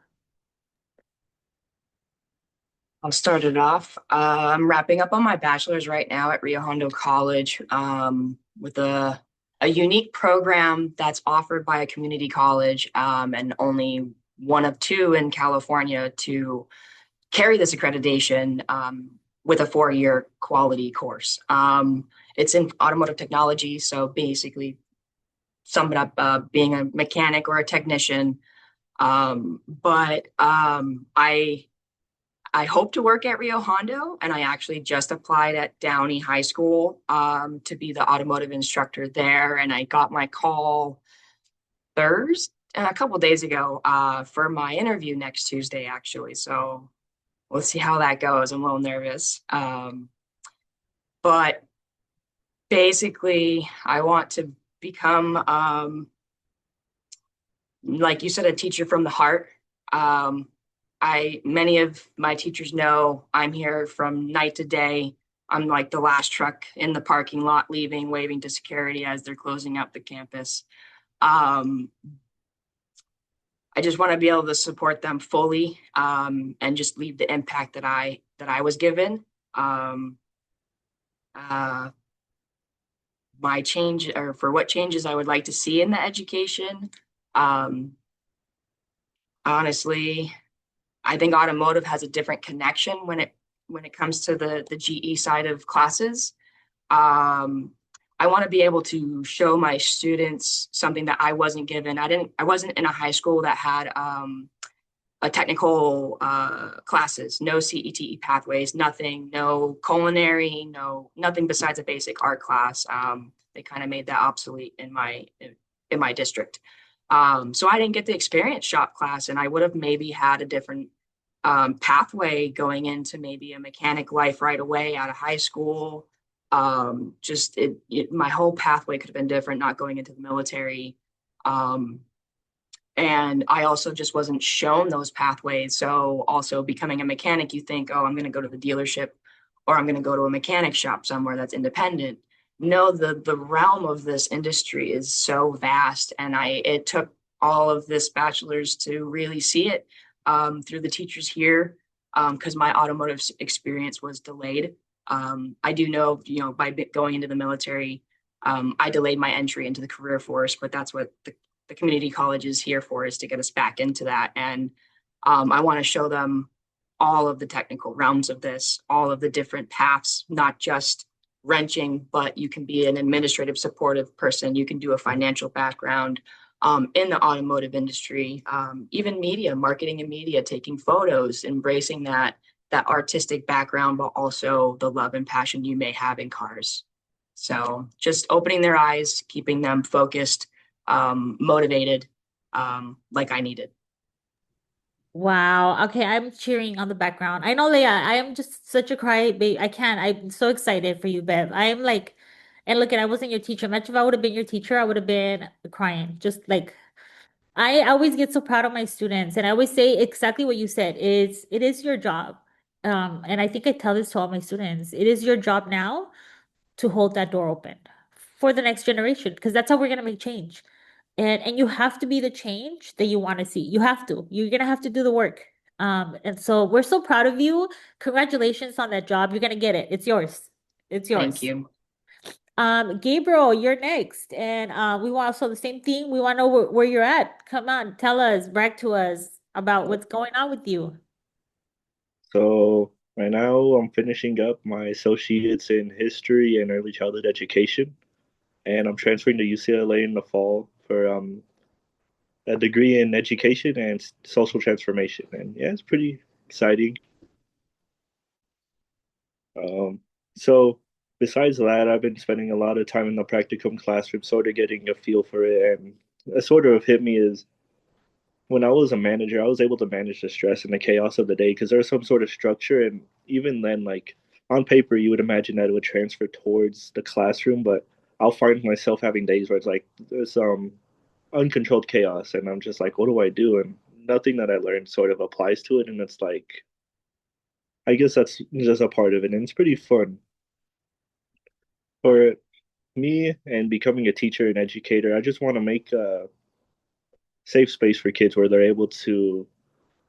I'll start it off. I'm wrapping up on my bachelor's right now at Rio Hondo College, with a unique program that's offered by a community college, and only one of two in California to carry this accreditation, with a 4-year quality course. It's in automotive technology, so basically sum it up, being a mechanic or a technician. But I hope to work at Rio Hondo, and I actually just applied at Downey High School, to be the automotive instructor there. And I got my call Thursday, a couple days ago, for my interview next Tuesday, actually. So we'll see how that goes. I'm a little nervous. But basically, I want to become, like you said, a teacher from the heart. Um, many of my teachers know I'm here from night to day. I'm like the last truck in the parking lot leaving, waving to security as they're closing up the campus. Um, I just want to be able to support them fully, and just leave the impact that I was given. Um, uh, my change, or for what changes I would like to see in the education. Um, honestly, I think automotive has a different connection when it comes to the GE side of classes. Um, I want to be able to show my students something that I wasn't given. I wasn't in a high school that had a technical classes, no CETE pathways, nothing, no culinary, nothing besides a basic art class. They kind of made that obsolete in my district. So I didn't get to experience shop class, and I would have maybe had a different pathway going into maybe a mechanic life right away out of high school. My whole pathway could have been different, not going into the military. Um, and I also just wasn't shown those pathways. So also becoming a mechanic, you think, oh, I'm going to go to the dealership, or I'm going to go to a mechanic shop somewhere that's independent. No, the realm of this industry is so vast, and it took all of this bachelor's to really see it, through the teachers here, because my automotive experience was delayed. I do know, by going into the military, I delayed my entry into the career force, but that's what the community college is here for, is to get us back into that. And I want to show them all of the technical realms of this, all of the different paths, not just wrenching, but you can be an administrative supportive person. You can do a financial background, in the automotive industry, even media, marketing and media, taking photos, embracing that artistic background, but also the love and passion you may have in cars. So just opening their eyes, keeping them focused, motivated, like I needed. Wow. Okay, I'm cheering on the background. I know, Leah, I am just such a cry baby. I can't. I'm so excited for you, Bev. I am like, and look, I wasn't your teacher. Much if I would have been your teacher, I would have been crying. Just like I always get so proud of my students, and I always say exactly what you said. It is your job. And I think I tell this to all my students. It is your job now to hold that door open for the next generation, because that's how we're gonna make change. And you have to be the change that you want to see. You have to. You're gonna have to do the work. And so we're so proud of you. Congratulations on that job. You're gonna get it. It's yours. It's Thank yours. you. Gabriel, you're next. And we want also the same thing. We want to know where you're at. Come on, tell us, brag to us about what's going on with you. So right now I'm finishing up my associates in history and early childhood education, and I'm transferring to UCLA in the fall for a degree in education and social transformation. And yeah, it's pretty exciting. Um, so besides that, I've been spending a lot of time in the practicum classroom, sort of getting a feel for it. And it sort of hit me is when I was a manager, I was able to manage the stress and the chaos of the day because there's some sort of structure. And even then, like on paper, you would imagine that it would transfer towards the classroom, but I'll find myself having days where it's like there's uncontrolled chaos, and I'm just like, what do I do? And nothing that I learned sort of applies to it, and it's like, I guess that's just a part of it, and it's pretty fun for me. And becoming a teacher and educator, I just want to make a safe space for kids where they're able to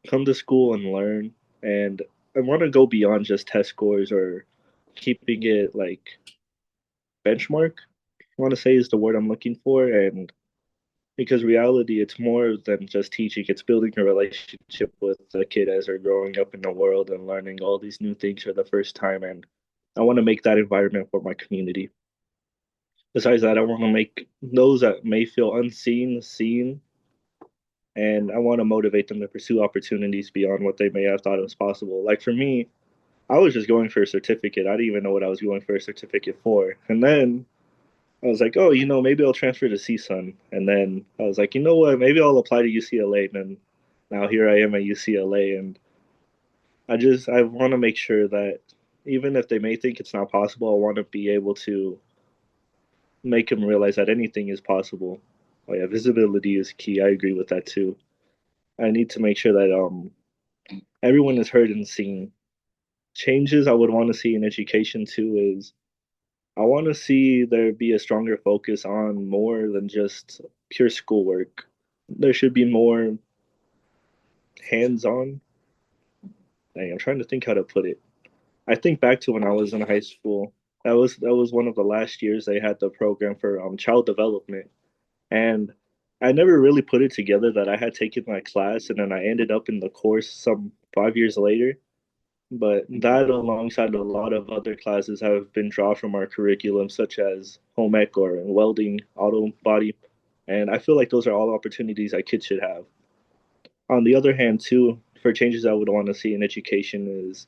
come to school and learn. And I want to go beyond just test scores or keeping it like benchmark. I want to say is the word I'm looking for. And because reality, it's more than just teaching, it's building a relationship with the kid as they're growing up in the world and learning all these new things for the first time. And I want to make that environment for my community. Besides that, I want to make those that may feel unseen seen, and I want to motivate them to pursue opportunities beyond what they may have thought was possible. Like for me, I was just going for a certificate. I didn't even know what I was going for a certificate for. And then I was like, oh, maybe I'll transfer to CSUN. And then I was like, you know what? Maybe I'll apply to UCLA. And then now here I am at UCLA. And I want to make sure that even if they may think it's not possible, I want to be able to make them realize that anything is possible. Oh yeah, visibility is key. I agree with that too. I need to make sure that everyone is heard and seen. Changes I would want to see in education too is I want to see there be a stronger focus on more than just pure schoolwork. There should be more hands-on. Dang, I'm trying to think how to put it. I think back to when I was in high school. That was one of the last years they had the program for child development, and I never really put it together that I had taken that class, and then I ended up in the course some 5 years later. But that, alongside a lot of other classes, have been dropped from our curriculum, such as home ec or welding, auto body, and I feel like those are all opportunities that kids should have. On the other hand, too, for changes I would want to see in education is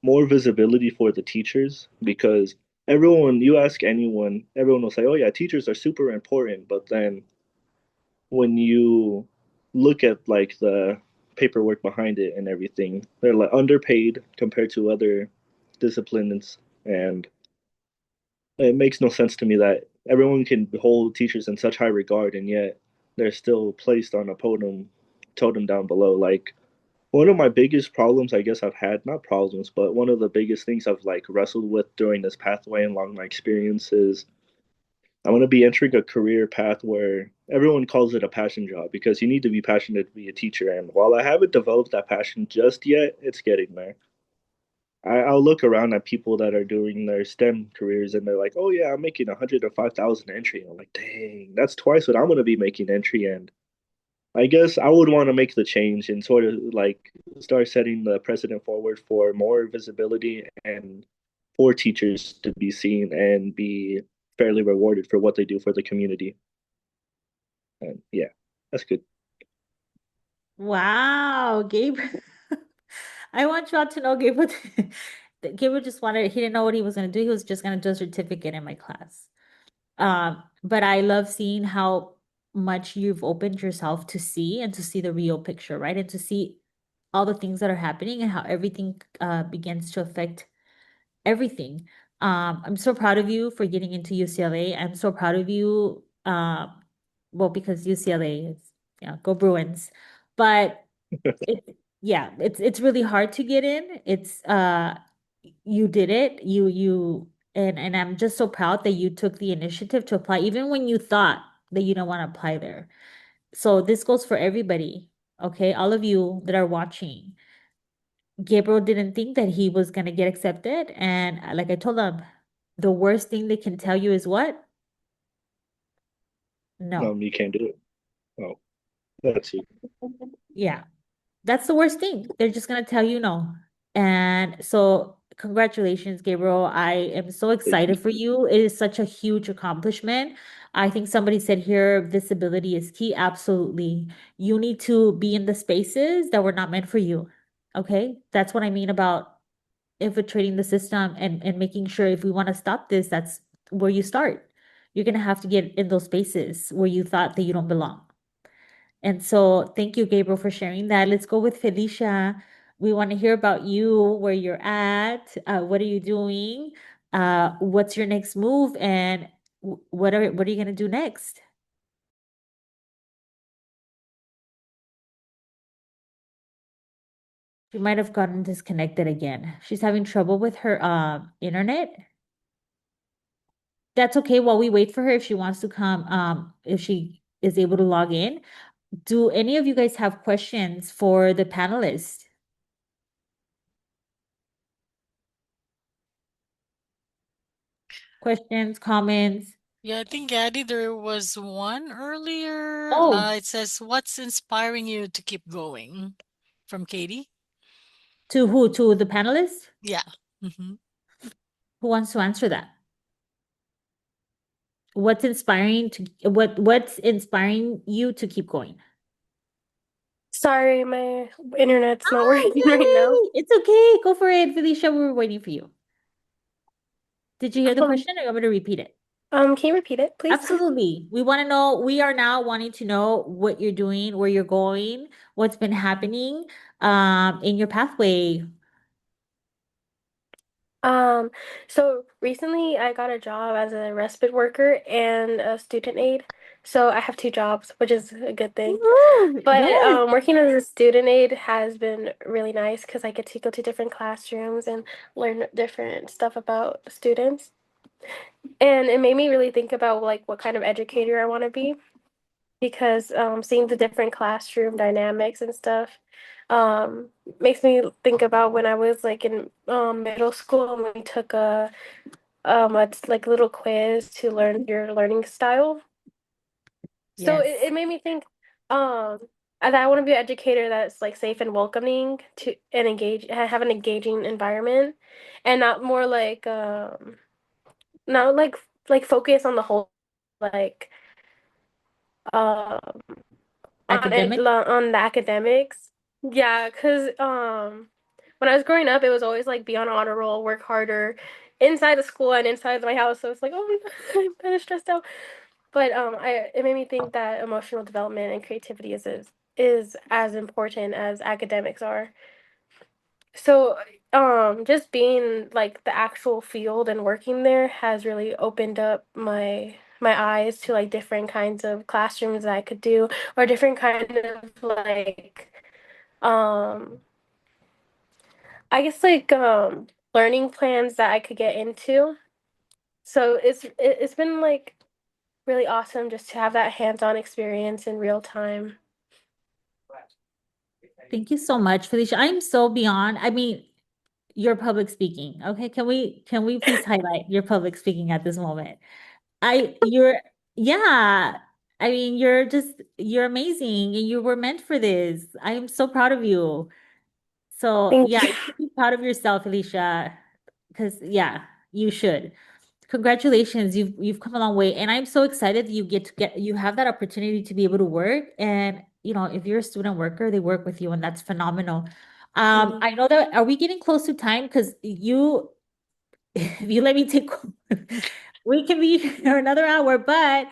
more visibility for the teachers because you ask anyone, everyone will say, "Oh yeah, teachers are super important," but then when you look at like the paperwork behind it and everything, they're like underpaid compared to other disciplines, and it makes no sense to me that everyone can hold teachers in such high regard and yet they're still placed on a totem down below. Like one of my biggest problems I guess I've had, not problems, but one of the biggest things I've like wrestled with during this pathway and along my experiences, I'm going to be entering a career path where everyone calls it a passion job because you need to be passionate to be a teacher. And while I haven't developed that passion just yet, it's getting there. I'll look around at people that are doing their STEM careers and they're like, oh, yeah, I'm making 105,000 entry. And I'm like, dang, that's twice what I'm going to be making entry. And I guess I would want to make the change and sort of like start setting the precedent forward for more visibility and for teachers to be seen and be fairly rewarded for what they do for the community. And yeah, that's good. Wow, Gabriel. I want y'all to know Gabriel. Gabriel just wanted, he didn't know what he was going to do. He was just going to do a certificate in my class. But I love seeing how much you've opened yourself to see and to see the real picture, right? And to see all the things that are happening and how everything begins to affect everything. I'm so proud of you for getting into UCLA. I'm so proud of you. Well, because UCLA is, yeah, go Bruins. But yeah, it's really hard to get in. It's you did it. You and I'm just so proud that you took the initiative to apply, even when you thought that you don't want to apply there. So this goes for everybody, okay? All of you that are watching. Gabriel didn't think that he was gonna get accepted, and like I told him, the worst thing they can tell you is what? No. You can't do it. Oh, that's you. Yeah. That's the worst thing. They're just gonna tell you no. And so congratulations, Gabriel. I am so Thank you. excited for you. It is such a huge accomplishment. I think somebody said here visibility is key. Absolutely. You need to be in the spaces that were not meant for you. Okay? That's what I mean about infiltrating the system and making sure if we want to stop this, that's where you start. You're gonna have to get in those spaces where you thought that you don't belong. And so thank you, Gabriel, for sharing that. Let's go with Felicia. We want to hear about you, where you're at, what are you doing, what's your next move, and what are you gonna do next? She might have gotten disconnected again. She's having trouble with her internet. That's okay while we wait for her if she wants to come, if she is able to log in. Do any of you guys have questions for the panelists? Questions, comments? Yeah, I think Addy, there was one earlier. Oh, It says, "What's inspiring you to keep going?" From Katie. to who? To the panelists? Yeah. Hmm. Who wants to answer that? What's inspiring you to keep going? Sorry, my internet's not Oh, working right now. yay! It's okay. Go for it, Felicia. We were waiting for you. Did you hear the Um, question or you want me to repeat it? Can you repeat it, please? Absolutely. We want to know, we are now wanting to know what you're doing, where you're going, what's been happening in your pathway. Um, so recently I got a job as a respite worker and a student aide. So I have two jobs, which is a good thing. Woo! But Yes. working as a student aide has been really nice because I get to go to different classrooms and learn different stuff about students. And it made me really think about like what kind of educator I want to be because seeing the different classroom dynamics and stuff um, makes me think about when I was like in middle school and we took a like little quiz to learn your learning style. So Yes. it made me think that I want to be an educator that's like safe and welcoming to and have an engaging environment and not more like not like focus on the whole like um Academic. on the academics. Yeah, because when I was growing up, it was always like be on honor roll, work harder inside the school and inside my house. So it's like, oh, I'm kind of stressed out. But I it made me think that emotional development and creativity is as important as academics are. So just being like the actual field and working there has really opened up my eyes to like different kinds of classrooms that I could do or different kind of like um I guess like learning plans that I could get into. So it's been like really awesome just to have that hands-on experience in real time. Thank you so much, Felicia. I'm so beyond. I mean, your public speaking. Okay, can we please highlight your public speaking at this moment? You're yeah. I mean, you're amazing and you were meant for this. I am so proud of you. So Thank yeah, you. you should be proud of yourself, Alicia, because yeah, you should. Congratulations, you've come a long way, and I'm so excited that you have that opportunity to be able to work. And if you're a student worker, they work with you, and that's phenomenal. Mhm. I know that. Are we getting close to time? Because if you let me take, we can be here another hour, but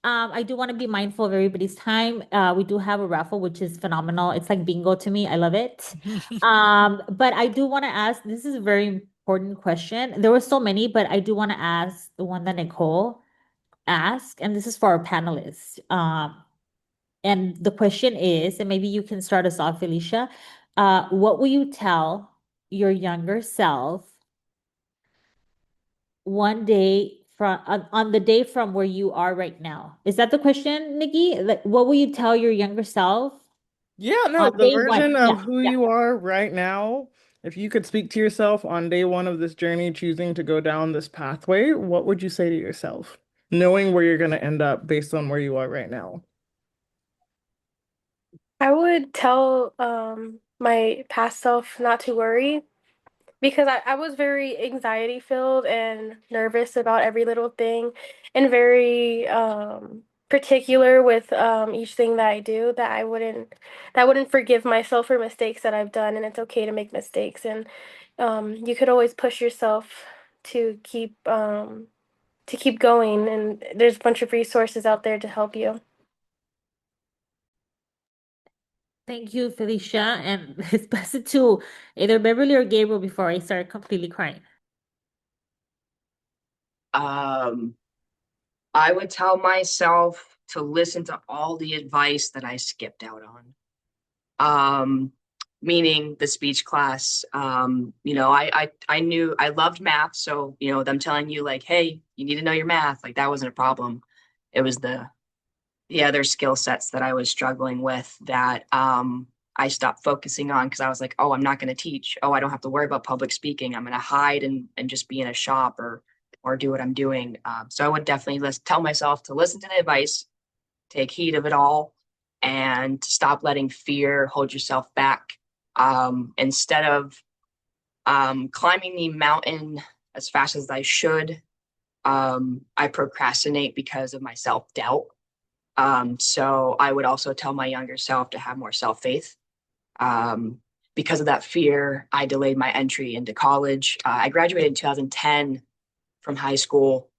I do want to be mindful of everybody's time. We do have a raffle, which is phenomenal. It's like bingo to me. I love it. But I do want to ask, this is a very important question. There were so many, but I do want to ask the one that Nicole asked, and this is for our panelists. And the question is, and maybe you can start us off, Felicia. What will you tell your younger self one day from on the day from where you are right now? Is that the question, Nikki? Like, what will you tell your younger self Yeah, no, on the day one? version Yeah, of who yeah. you are right now, if you could speak to yourself on day one of this journey, choosing to go down this pathway, what would you say to yourself, knowing where you're going to end up based on where you are right now? I would tell my past self not to worry because I was very anxiety filled and nervous about every little thing and very particular with each thing that I do that wouldn't forgive myself for mistakes that I've done, and it's okay to make mistakes, and you could always push yourself to keep going, and there's a bunch of resources out there to help you. Thank you, Felicia. And it's best to either Beverly or Gabriel before I start completely crying. Um, I would tell myself to listen to all the advice that I skipped out on. Meaning the speech class. I knew I loved math, so them telling you like, hey, you need to know your math, like that wasn't a problem. It was the other skill sets that I was struggling with that I stopped focusing on because I was like, oh, I'm not going to teach. Oh, I don't have to worry about public speaking. I'm going to hide and just be in a shop or do what I'm doing. So I would definitely tell myself to listen to the advice, take heed of it all, and stop letting fear hold yourself back. Instead of climbing the mountain as fast as I should, I procrastinate because of my self doubt. So I would also tell my younger self to have more self faith. Um, because of that fear, I delayed my entry into college. I graduated in 2010 from high school.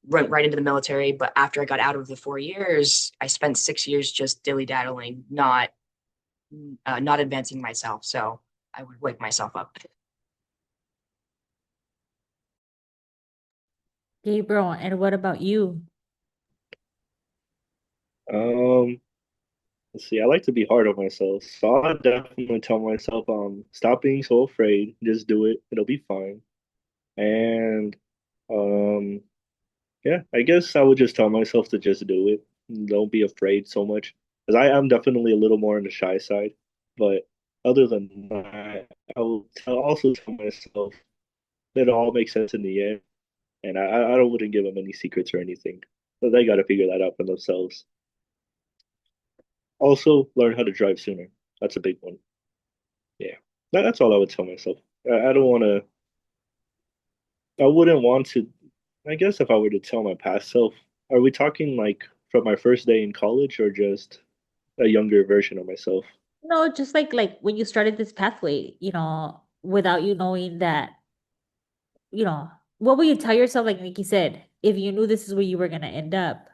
went right into the military. But after I got out of the 4 years, I spent 6 years just dilly-daddling, not advancing myself. So I would wake myself up. Gabriel, and what about you? Um, let's see. I like to be hard on myself, so I definitely tell myself, stop being so afraid. Just do it. It'll be fine. And um, yeah, I guess I would just tell myself to just do it. Don't be afraid so much, because I am definitely a little more on the shy side. But other than that, also tell myself that it all makes sense in the end, and I don't wouldn't give them any secrets or anything. So they got to figure that out for themselves. Also, learn how to drive sooner. That's a big one. Yeah, that's all I would tell myself. I don't want to. I wouldn't want to. I guess if I were to tell my past self, are we talking like from my first day in college or just a younger version of myself? No, just like when you started this pathway, without you knowing that, what will you tell yourself? Like Nikki said, if you knew this is where you were gonna end up,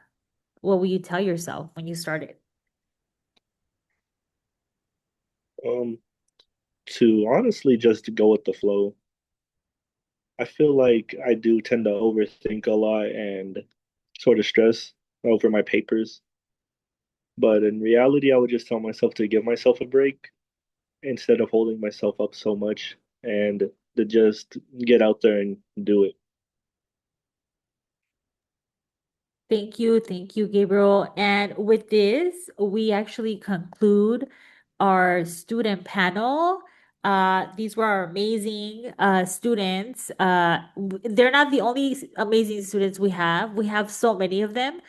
what will you tell yourself when you started? Um, to honestly just go with the flow. I feel like I do tend to overthink a lot and sort of stress over my papers. But in reality, I would just tell myself to give myself a break instead of holding myself up so much and to just get out there and do it. Thank you, Gabriel. And with this, we actually conclude our student panel. These were our amazing students. They're not the only amazing students we have. We have so many of them.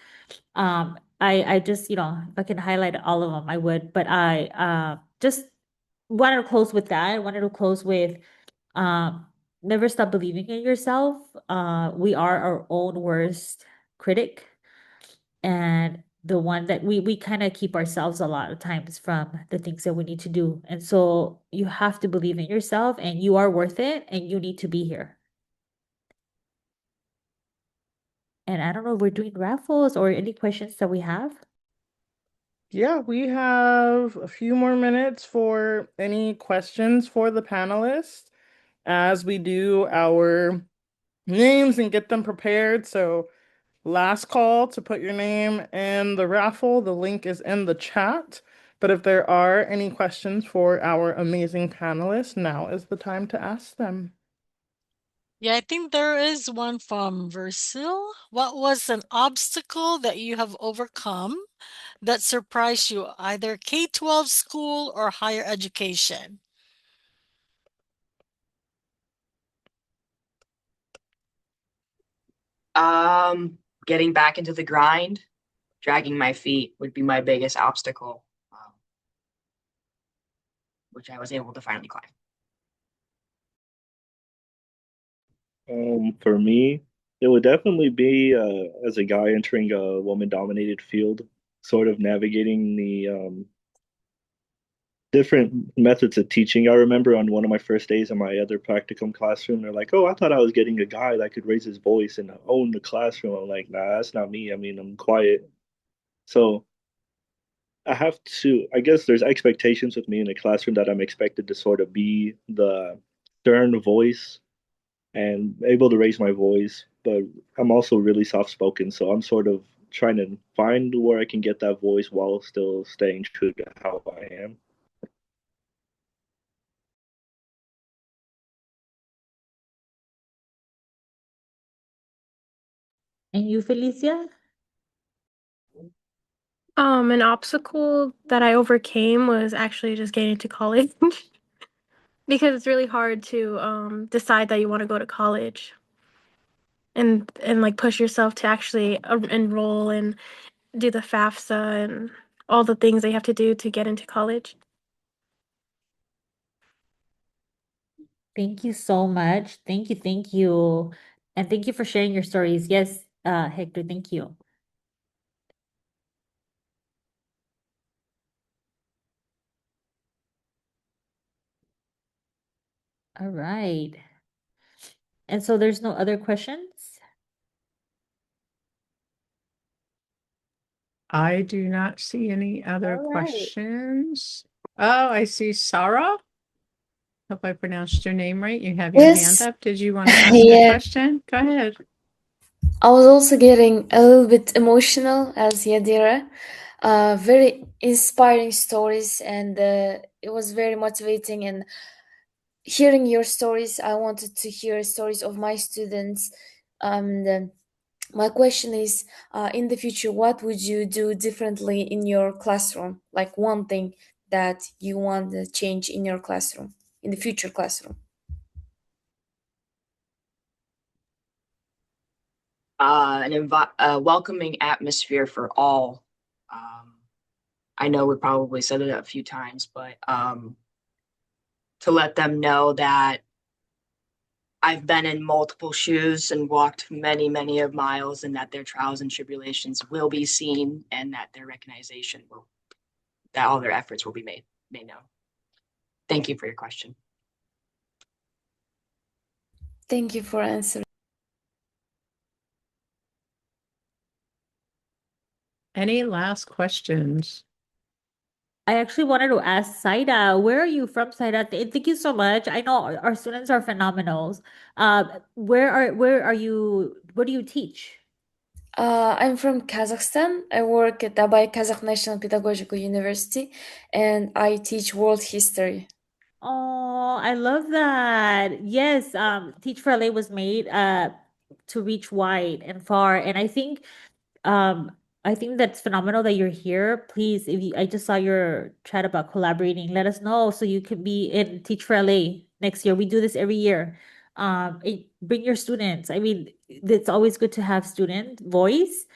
I just, if I can highlight all of them, I would. But I just wanted to close with that. I wanted to close with um, never stop believing in yourself. We are our own worst critic, and the one that we kind of keep ourselves a lot of times from the things that we need to do. And so you have to believe in yourself, and you are worth it, and you need to be here. And I don't know if we're doing raffles or any questions that we have. Yeah, we have a few more minutes for any questions for the panelists as we do our names and get them prepared. So, last call to put your name in the raffle. The link is in the chat. But if there are any questions for our amazing panelists, now is the time to ask them. Yeah, I think there is one from Versil. What was an obstacle that you have overcome that surprised you, either K-12 school or higher education? Getting back into the grind, dragging my feet would be my biggest obstacle, which I was able to finally climb. For me, it would definitely be as a guy entering a woman-dominated field, sort of navigating the different methods of teaching. I remember on one of my first days in my other practicum classroom, they're like, "Oh, I thought I was getting a guy that could raise his voice and own the classroom." I'm like, "Nah, that's not me. I mean, I'm quiet." So I have to, I guess there's expectations with me in a classroom that I'm expected to sort of be the stern voice and able to raise my voice, but I'm also really soft spoken, so I'm sort of trying to find where I can get that voice while still staying true to how I am. And you, Felicia? An obstacle that I overcame was actually just getting to college because it's really hard to decide that you want to go to college and like push yourself to actually enroll and do the FAFSA and all the things they have to do to get into college. Thank you so much. Thank you, thank you. And thank you for sharing your stories. Yes, Hector, thank you. All right. And so there's no other questions? I do not see any other All right. questions. Oh, I see Sarah. Hope I pronounced your name right. You have your hand Yes, up. Did you want to ask a yeah. question? Go ahead. I was also getting a little bit emotional as Yadira. Very inspiring stories, and it was very motivating. And hearing your stories, I wanted to hear stories of my students. And my question is, in the future, what would you do differently in your classroom? Like one thing that you want to change in your classroom, in the future classroom. A welcoming atmosphere for all. I know we probably said it a few times, but to let them know that I've been in multiple shoes and walked many, many of miles, and that their trials and tribulations will be seen, and that their recognition will, that all their efforts will be made known. Thank you for your question. Thank you for answering. Any last questions? I actually wanted to ask Saida, where are you from, Saida? Thank you so much. I know our students are phenomenal. Where do you teach? I'm from Kazakhstan. I work at Abay Kazakh National Pedagogical University and I teach world history. Oh, I love that. Yes, Teach for LA was made to reach wide and far. And I think that's phenomenal that you're here. Please, if you I just saw your chat about collaborating, let us know so you can be in Teach for LA next year. We do this every year. Bring your students. I mean, it's always good to have student voice.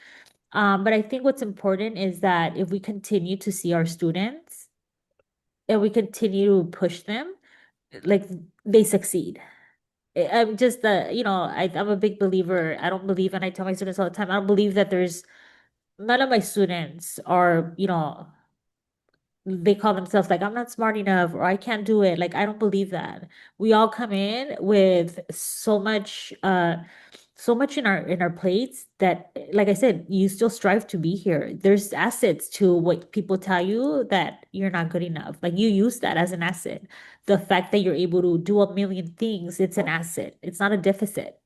But I think what's important is that if we continue to see our students and we continue to push them, like they succeed. I'm just I'm a big believer. I don't believe, and I tell my students all the time, I don't believe that there's none of my students are, they call themselves like, I'm not smart enough or I can't do it. Like, I don't believe that. We all come in with so much in our plates that, like I said, you still strive to be here. There's assets to what people tell you that you're not good enough. Like you use that as an asset. The fact that you're able to do a million things, it's an asset. It's not a deficit.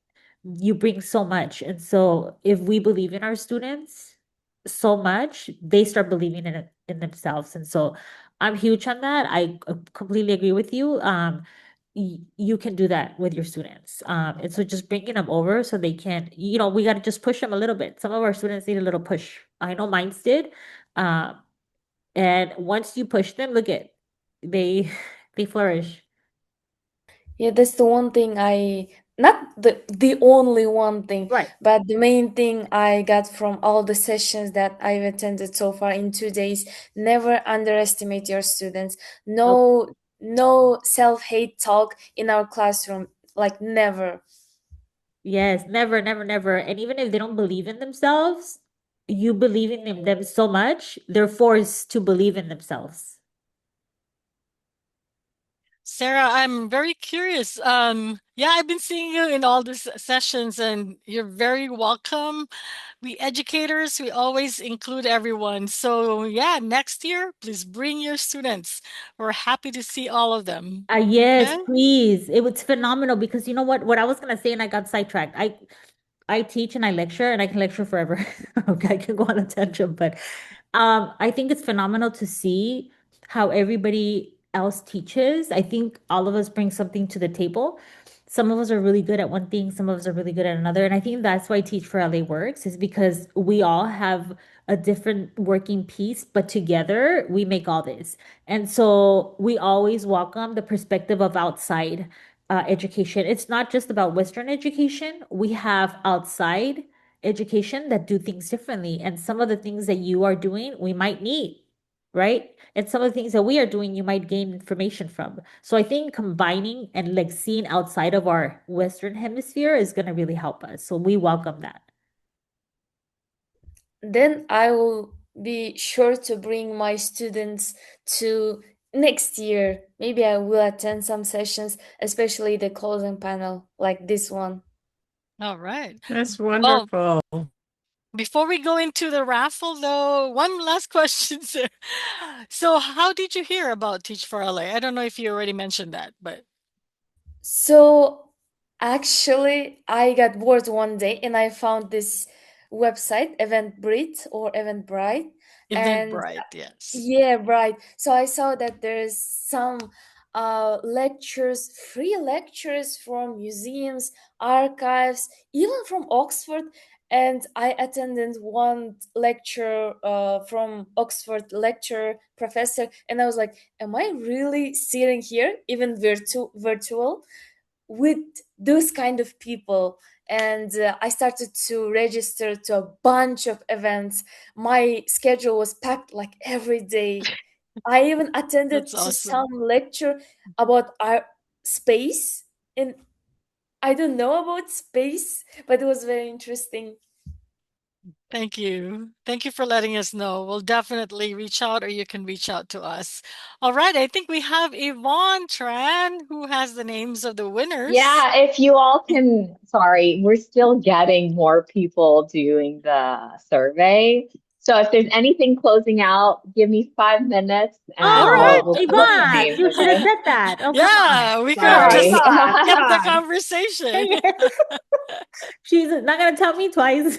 You bring so much. And so if we believe in our students so much, they start believing in it in themselves. And so I'm huge on that. I completely agree with you. You can do that with your students. And so just bringing them over so they can, we got to just push them a little bit. Some of our students need a little push. I know mine's did. Um, and once you push them, look at they they flourish. Yeah, that's the one thing not the only one thing, Right. but the main thing I got from all the sessions that I've attended so far in 2 days, never underestimate your students. Okay. No self-hate talk in our classroom, like never. Yes, never, never, never. And even if they don't believe in themselves, you believe in them so much, they're forced to believe in themselves. Sarah, I'm very curious. Yeah, I've been seeing you in all these sessions and you're very welcome. We educators, we always include everyone. So yeah, next year, please bring your students. We're happy to see all of them. Yes, Okay? please. It was phenomenal because you know what I was gonna say and I got sidetracked. I teach and I lecture and I can lecture forever. Okay, I can go on a tangent, but I think it's phenomenal to see how everybody else teaches. I think all of us bring something to the table. Some of us are really good at one thing, some of us are really good at another. And I think that's why Teach for LA works, is because we all have a different working piece, but together we make all this. And so we always welcome the perspective of outside education. It's not just about Western education. We have outside education that do things differently. And some of the things that you are doing, we might need, right? And some of the things that we are doing, you might gain information from. So I think combining and like seeing outside of our Western hemisphere is going to really help us. So we welcome that. Then I will be sure to bring my students to next year. Maybe I will attend some sessions, especially the closing panel like this one. All right. That's Well, wonderful. Before we go into the raffle, though, one last question, sir. So, how did you hear about Teach for LA? I don't know if you already mentioned that, but So actually, I got bored one day and I found this website, Eventbrite or Eventbrite, and Eventbrite, yes. yeah, right. So I saw that there's some lectures, free lectures from museums, archives, even from Oxford. And I attended one lecture from Oxford lecture professor, and I was like, "Am I really sitting here, even virtual, with those kind of people?" And I started to register to a bunch of events. My schedule was packed like every day. I even attended That's to some awesome. lecture about our space, and I don't know about space, but it was very interesting. Thank you. Thank you for letting us know. We'll definitely reach out, or you can reach out to us. All right. I think we have Yvonne Tran, who has the names of the winners. Yeah, if you all can, sorry, we're still getting more people doing the survey. So if there's anything closing out, give me 5 minutes All and right. Oh, we'll look at Yvonne, names, you should have okay? said that. Oh, come on. Yeah, we could have Sorry. just kept the Come on. conversation. Dang it. She's not gonna tell me twice.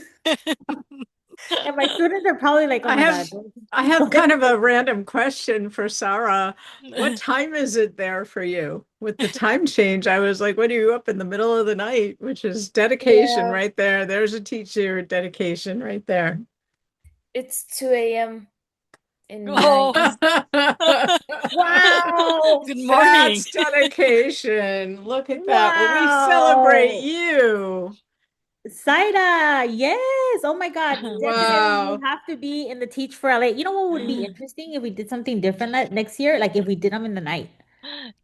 And my students are probably like, oh I my have God. I have kind of a random question for Sarah. What time is it there for you? With the time change, I was like, what are you up in the middle of the night? Which is dedication Yeah, right there. There's a teacher dedication right there. it's 2 a.m. in the night. Oh, Wow. good morning. That's dedication. Look at that. Well, we celebrate Wow. you. Saida, yes. Oh my God. Definitely you Wow. have to be in the Teach for LA. You know what would be interesting if we did something different next year? Like if we did them in the night,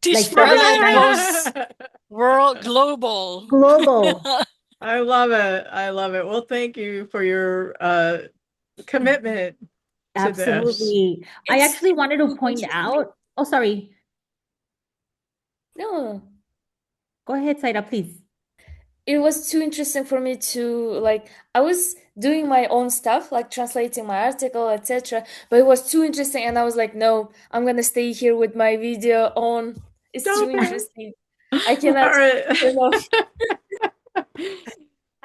Teach like for LA Saturday night, goes world global. global. I love it. I love it. Well, thank you for your commitment to this. Absolutely. I It's actually wanted to too point interesting. out. Oh, sorry. No, Go ahead, Saida, please. it was too interesting for me to like. I was doing my own stuff, like translating my article, etc. But it was too interesting, and I was like, no, I'm gonna stay here with my video on. It's too Stop it. interesting. I All cannot right. turn off.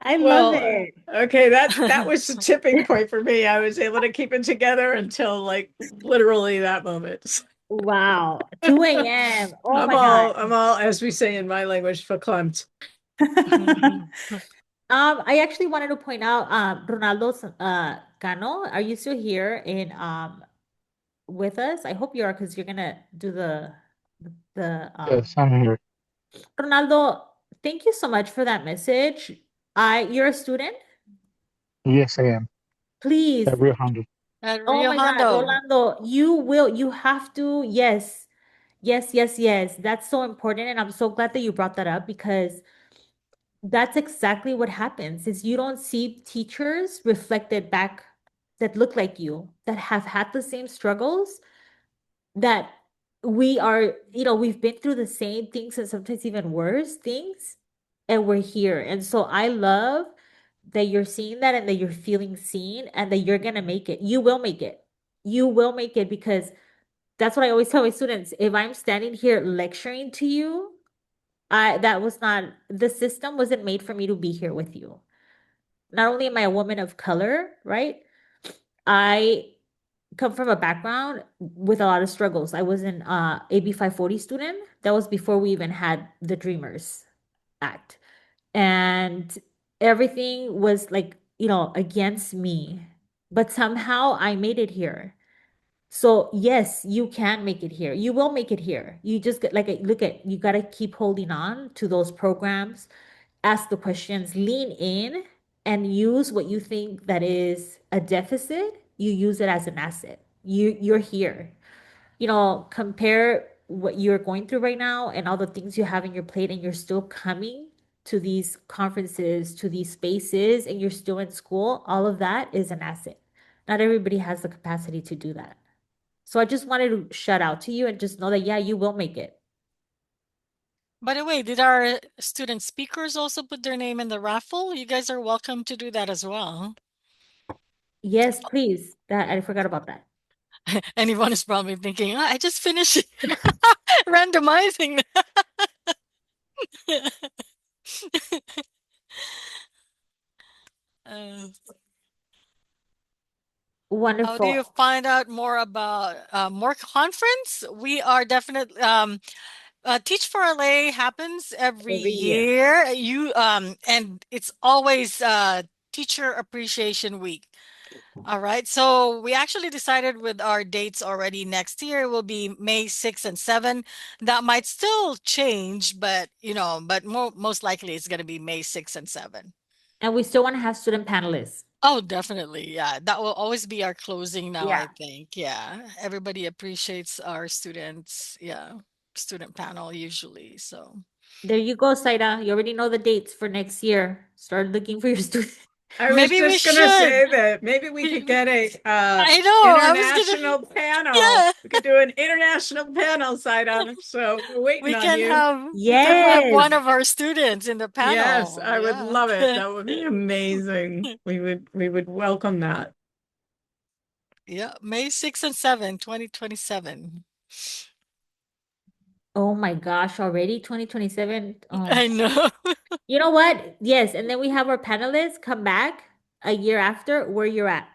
I love Well, it. okay, that was the tipping point for me. I was able to keep it together until like literally that moment. Wow. 2 a.m. Oh my God. I'm all, as we say in my language, verklempt. I actually wanted to point out Ronaldo's Cano. Are you still here in with us? I hope you are because you're gonna do the Yes, I'm here. Ronaldo, thank you so much for that message. You're a student? Yes, I am. Please. Every 100. At Oh Rio my God, Hondo. Rolando, you have to, yes, yes, yes, yes. That's so important. And I'm so glad that you brought that up because that's exactly what happens is you don't see teachers reflected back that look like you, that have had the same struggles, that we are, we've been through the same things and sometimes even worse things, and we're here. And so I love that you're seeing that and that you're feeling seen and that you're gonna make it. You will make it. You will make it because that's what I always tell my students. If I'm standing here lecturing to you, that was not the system wasn't made for me to be here with you. Not only am I a woman of color, right? I come from a background with a lot of struggles. I was an AB 540 student. That was before we even had the Dreamers Act. And everything was like, against me. But somehow I made it here. So yes, you can make it here. You will make it here. You just get like look at you got to keep holding on to those programs, ask the questions, lean in and use what you think that is a deficit, you use it as an asset. You're here. Compare what you're going through right now and all the things you have in your plate and you're still coming to these conferences, to these spaces and you're still in school. All of that is an asset. Not everybody has the capacity to do that. So I just wanted to shout out to you and just know that, yeah, you will make it. By the way, did our student speakers also put their name in the raffle? You guys are welcome to do that as well. Yes, please. That I forgot about that. And Yvonne is probably thinking, "Ah, I just finished randomizing." Uh, how do you Wonderful. find out more about more conference? We are definitely Teach for LA happens every Every year. year. And it's always Teacher Appreciation Week. All right. So we actually decided with our dates already next year will be May 6 and 7. That might still change, but but most likely it's going to be May 6 and 7. And we still want to have student panelists. Oh, definitely. Yeah. That will always be our closing now, I Yeah. think. Yeah. Everybody appreciates our students. Yeah. Student panel usually. So There you go, Saida. You already know the dates for next year. Start looking for your students. I was maybe we just gonna say should. that maybe we could get a I know. I was gonna. international panel. Yeah. We could do an international panel side on. So we're waiting We on can you. have Yes. one of our students in the Yes, panel. I would Yeah. love it. That would be amazing. We would welcome that. Yeah. May 6 and 7, 2027. Oh my gosh, already 2027. I know. You know what? Yes, and then we have our panelists come back a year after where you're at.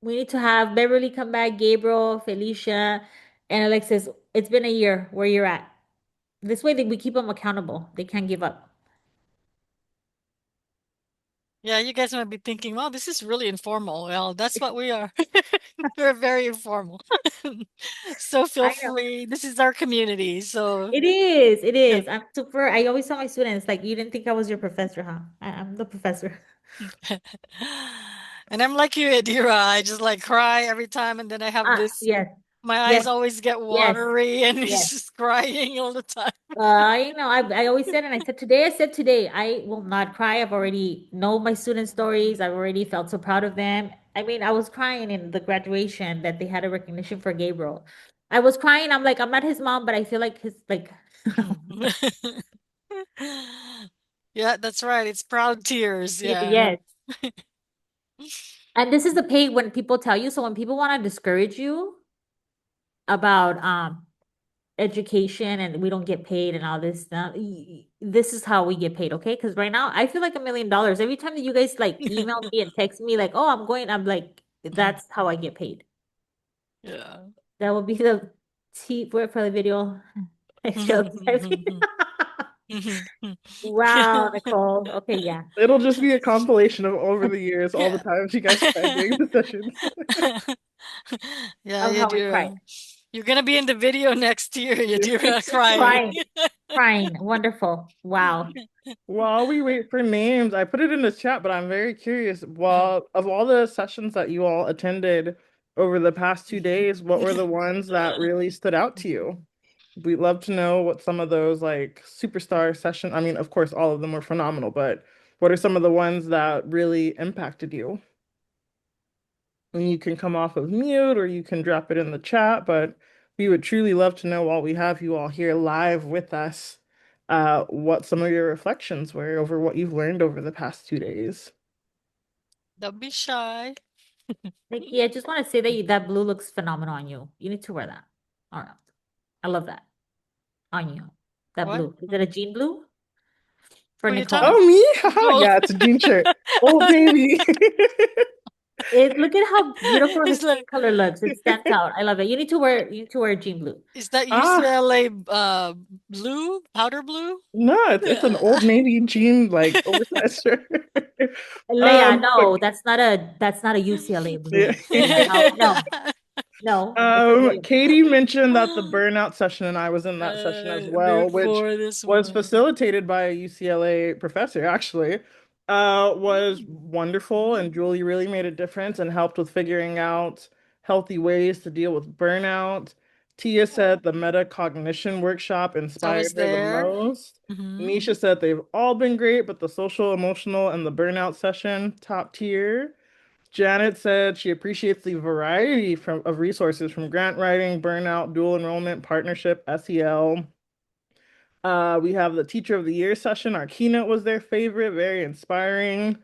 We need to have Beverly come back, Gabriel, Felicia, and Alexis. It's been a year where you're at. This way that we keep them accountable. They can't give up. Yeah, you guys might be thinking, well, this is really informal. Well, that's what we are. We're very informal. So feel I know. free. This is our community. So It is. It yeah. is. I'm super. I always tell my students, like, you didn't think I was your professor, huh? I'm the professor. And I'm like you, Adira. I just like cry every time, and then I have this. Yes. My eyes Yes. always get Yes. watery, and Yes. he's just crying all the time. You know, I always said, and I said today, I will not cry. I've already know my student stories. I've already felt so proud of them. I mean, I was crying in the graduation that they had a recognition for Gabriel. I was crying. I'm like, I'm not his mom, but I feel like his like Yeah, that's right. It's proud tears. Yeah. yes. And this is the pay when people tell you. So when people want to discourage you about education and we don't get paid and all this stuff, this is how we get paid, okay? Because right now I feel like $1 million every time that you guys like email me and text me like, oh, I'm like, that's how I get paid. Yeah. That would be the T word for the video. Wow, Nicole. Okay, yeah. It'll just be a compilation of over the years, all the Yeah. times you guys spent during the sessions. Yeah, Of how we cried. You're gonna be in the video next year, Yadira, crying. Crying, crying. Wonderful. Wow. While we wait for names, I put it in the chat, but I'm very curious. While of all the sessions that you all attended over the past 2 days, what were the ones that really stood out to you? We'd love to know what some of those like superstar session. I mean, of course, all of them were phenomenal, but what are some of the ones that really impacted you? And you can come off of mute or you can drop it in the chat, but we would truly love to know while we have you all here live with us, what some of your reflections were over what you've learned over the past 2 days. Don't be shy. Nikki, I just want to say that that blue looks phenomenal on you. You need to wear that. All right. I love that on you. That What? blue. Is it a jean blue? For Who are you Nicole. talking? Oh, me? Oh. Yeah, it's a jean shirt. Old Navy. Look at how beautiful his It's skin like, color looks. It stands out. I love it. You need to wear jean blue. is that Ah, UCLA blue? Powder blue? no, it's an Old Navy jean, like oversized shirt. Leia, But no, that's not a UCLA blue. yeah. Leia, no, no, no. It's a regular. Katie mentioned that the burnout session, and I was in that session as well, which Before this was one. facilitated by a UCLA professor, actually, was wonderful. And Julie really made a difference and helped with figuring out healthy ways to deal with burnout. Tia said the metacognition workshop I was inspired her the there. most. Mhm. Nisha said they've all been great, but the social, emotional, and the burnout session, top tier. Janet said she appreciates the variety of resources from grant writing, burnout, dual enrollment, partnership, SEL. We have the Teacher of the Year session. Our keynote was their favorite, very inspiring.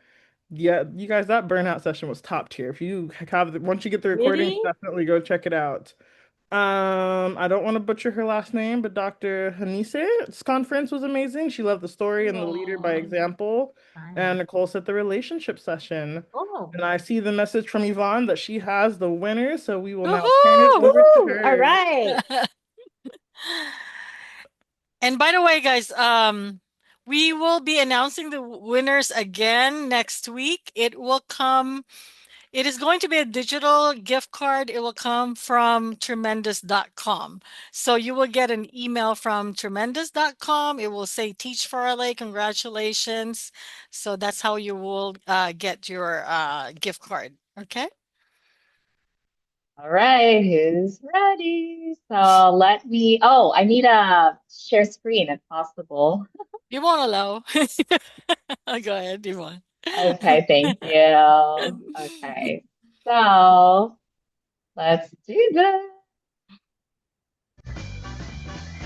Yeah, you guys, that burnout session was top tier. If you have once you get the recordings, Really? definitely go check it out. I don't want to butcher her last name, but Dr. Hanise's conference was amazing. She loved the story and the leader by Oh, example. And fine. Nicole said the relationship session. Oh. And I see the message from Yvonne that she has the winner, so we will now turn it Woohoo! over to Woo! All her. right. And by the way, guys, we will be announcing the winners again next week. It is going to be a digital gift card. It will come from tremendous.com. So you will get an email from tremendous.com. It will say Teach for LA, congratulations. So that's how you will get your gift card. Okay? All right, who's ready? So I need a share screen if possible. You won't allow. Go ahead, Yvonne. Okay, thank you. Okay, so let's do this.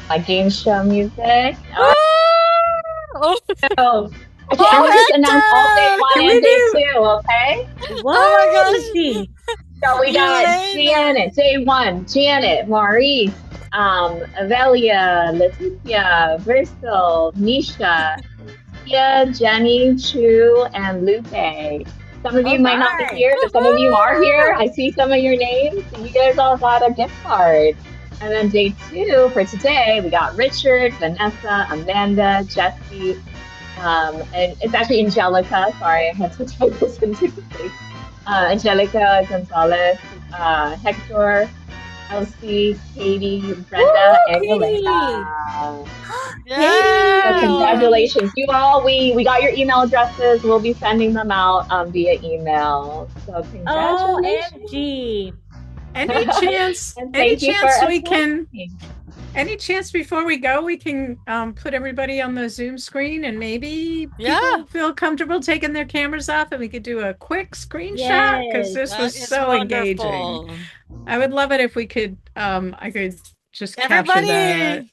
My game show music. All right, Oh, so actually, I'm gonna just oh, announce all day Hector! one Can and we day do? two, okay? Oh my What is gosh. she? So we got Elena. Janet, day one, Janet, Maurice, Avelia, Leticia, Bristol, Nisha, Tia, Jenny, Chu, and Lupe. Some of you All might not be right. here, but some of you are here. Woohoo! I see some of your names. So you guys all got a gift card. And then day two for today, we got Richard, Vanessa, Amanda, Jesse, and it's actually Angelica. Sorry, I had to type this into the place. Angelica Gonzalez, Hector, Elsie, Katie, Woo, Brenda, and Katie. Yelena. So Yeah. Katie. congratulations, you all. We got your email addresses. We'll be sending them out via email. So congratulations, OMG. Any chance? and Any thank you for chance we can? attending. Any chance before we go, we can put everybody on the Zoom screen and maybe Yeah. people feel comfortable taking their cameras off and we could do a quick screenshot because Yes. this That was is so engaging. wonderful. I would love it if we could I could just capture that. Everybody,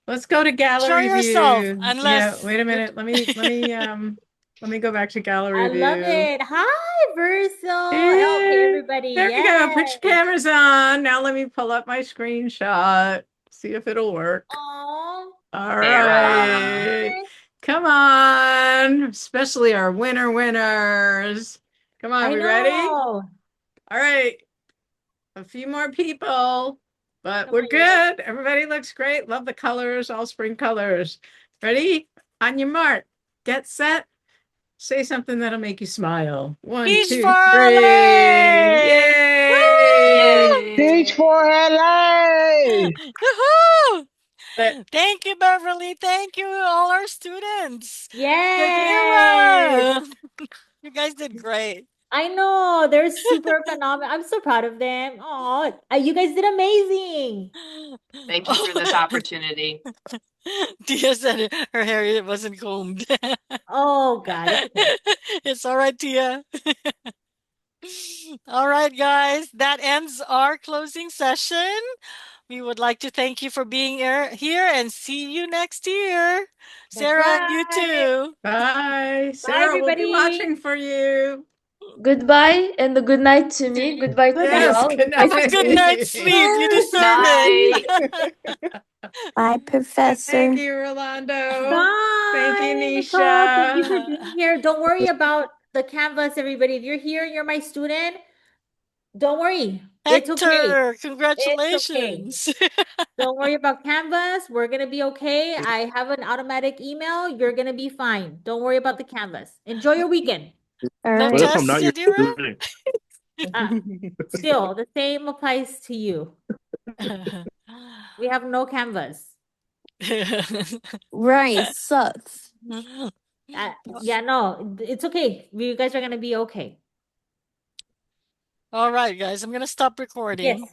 Let's go to show gallery yourself. view. Yeah, Unless wait a you're minute. Let me go back to I gallery love view. it. Hi, Verso. Okay, Yeah, everybody. there we go. Put Yes. your cameras on. Now let me pull up my screenshot. See if it'll work. Oh, All Sarah. right. Come on. Especially our winners. Come on, I we ready? know. All right. A few more people, but Come we're on, you guys. good. Everybody looks great. Love the colors, all spring colors. Ready? On your mark. Get set. Say something that'll make you smile. One, Teach for two, three. LA. Yay! Woo! Teach Yay! for LA! Yoo-hoo! But Thank you, Beverly. Thank you, all our students. Yay. Yadira. You guys did great. I know. They're super phenomenal. I'm so proud of them. Oh, you guys did amazing. Thank you for this opportunity. Tia said her hair wasn't combed. Oh, God. It's okay. It's all right, Tia. All right, guys, that ends our closing session. We would like to thank you for being here and see you next year. That's Sarah, you right. too. bye. Bye, Sarah, we'll be everybody. watching for you. Goodbye and a good night to me. Goodbye Good to you night. Yes, all. good Goodbye Have a to good you. night's night. sleep. You deserve Night. it. Bye, Thank Professor. you, Rolando. Thank you, Bye, Nicole. Thank you for Nisha. being here. Don't worry about the canvas, everybody. If you're here and you're my student, don't worry. It's okay. Hector, It's okay. congratulations. Don't worry about Canvas. We're gonna be okay. I have an automatic email. You're gonna be fine. Don't worry about the Canvas. Enjoy your weekend. All No What if right. I'm tests, not your Yadira? student? Uh, Still, the same applies to you. We have no Canvas. Right. Sucks. Yeah, no, it's okay. You guys are gonna be okay. All right, guys, I'm gonna stop Yes. recording.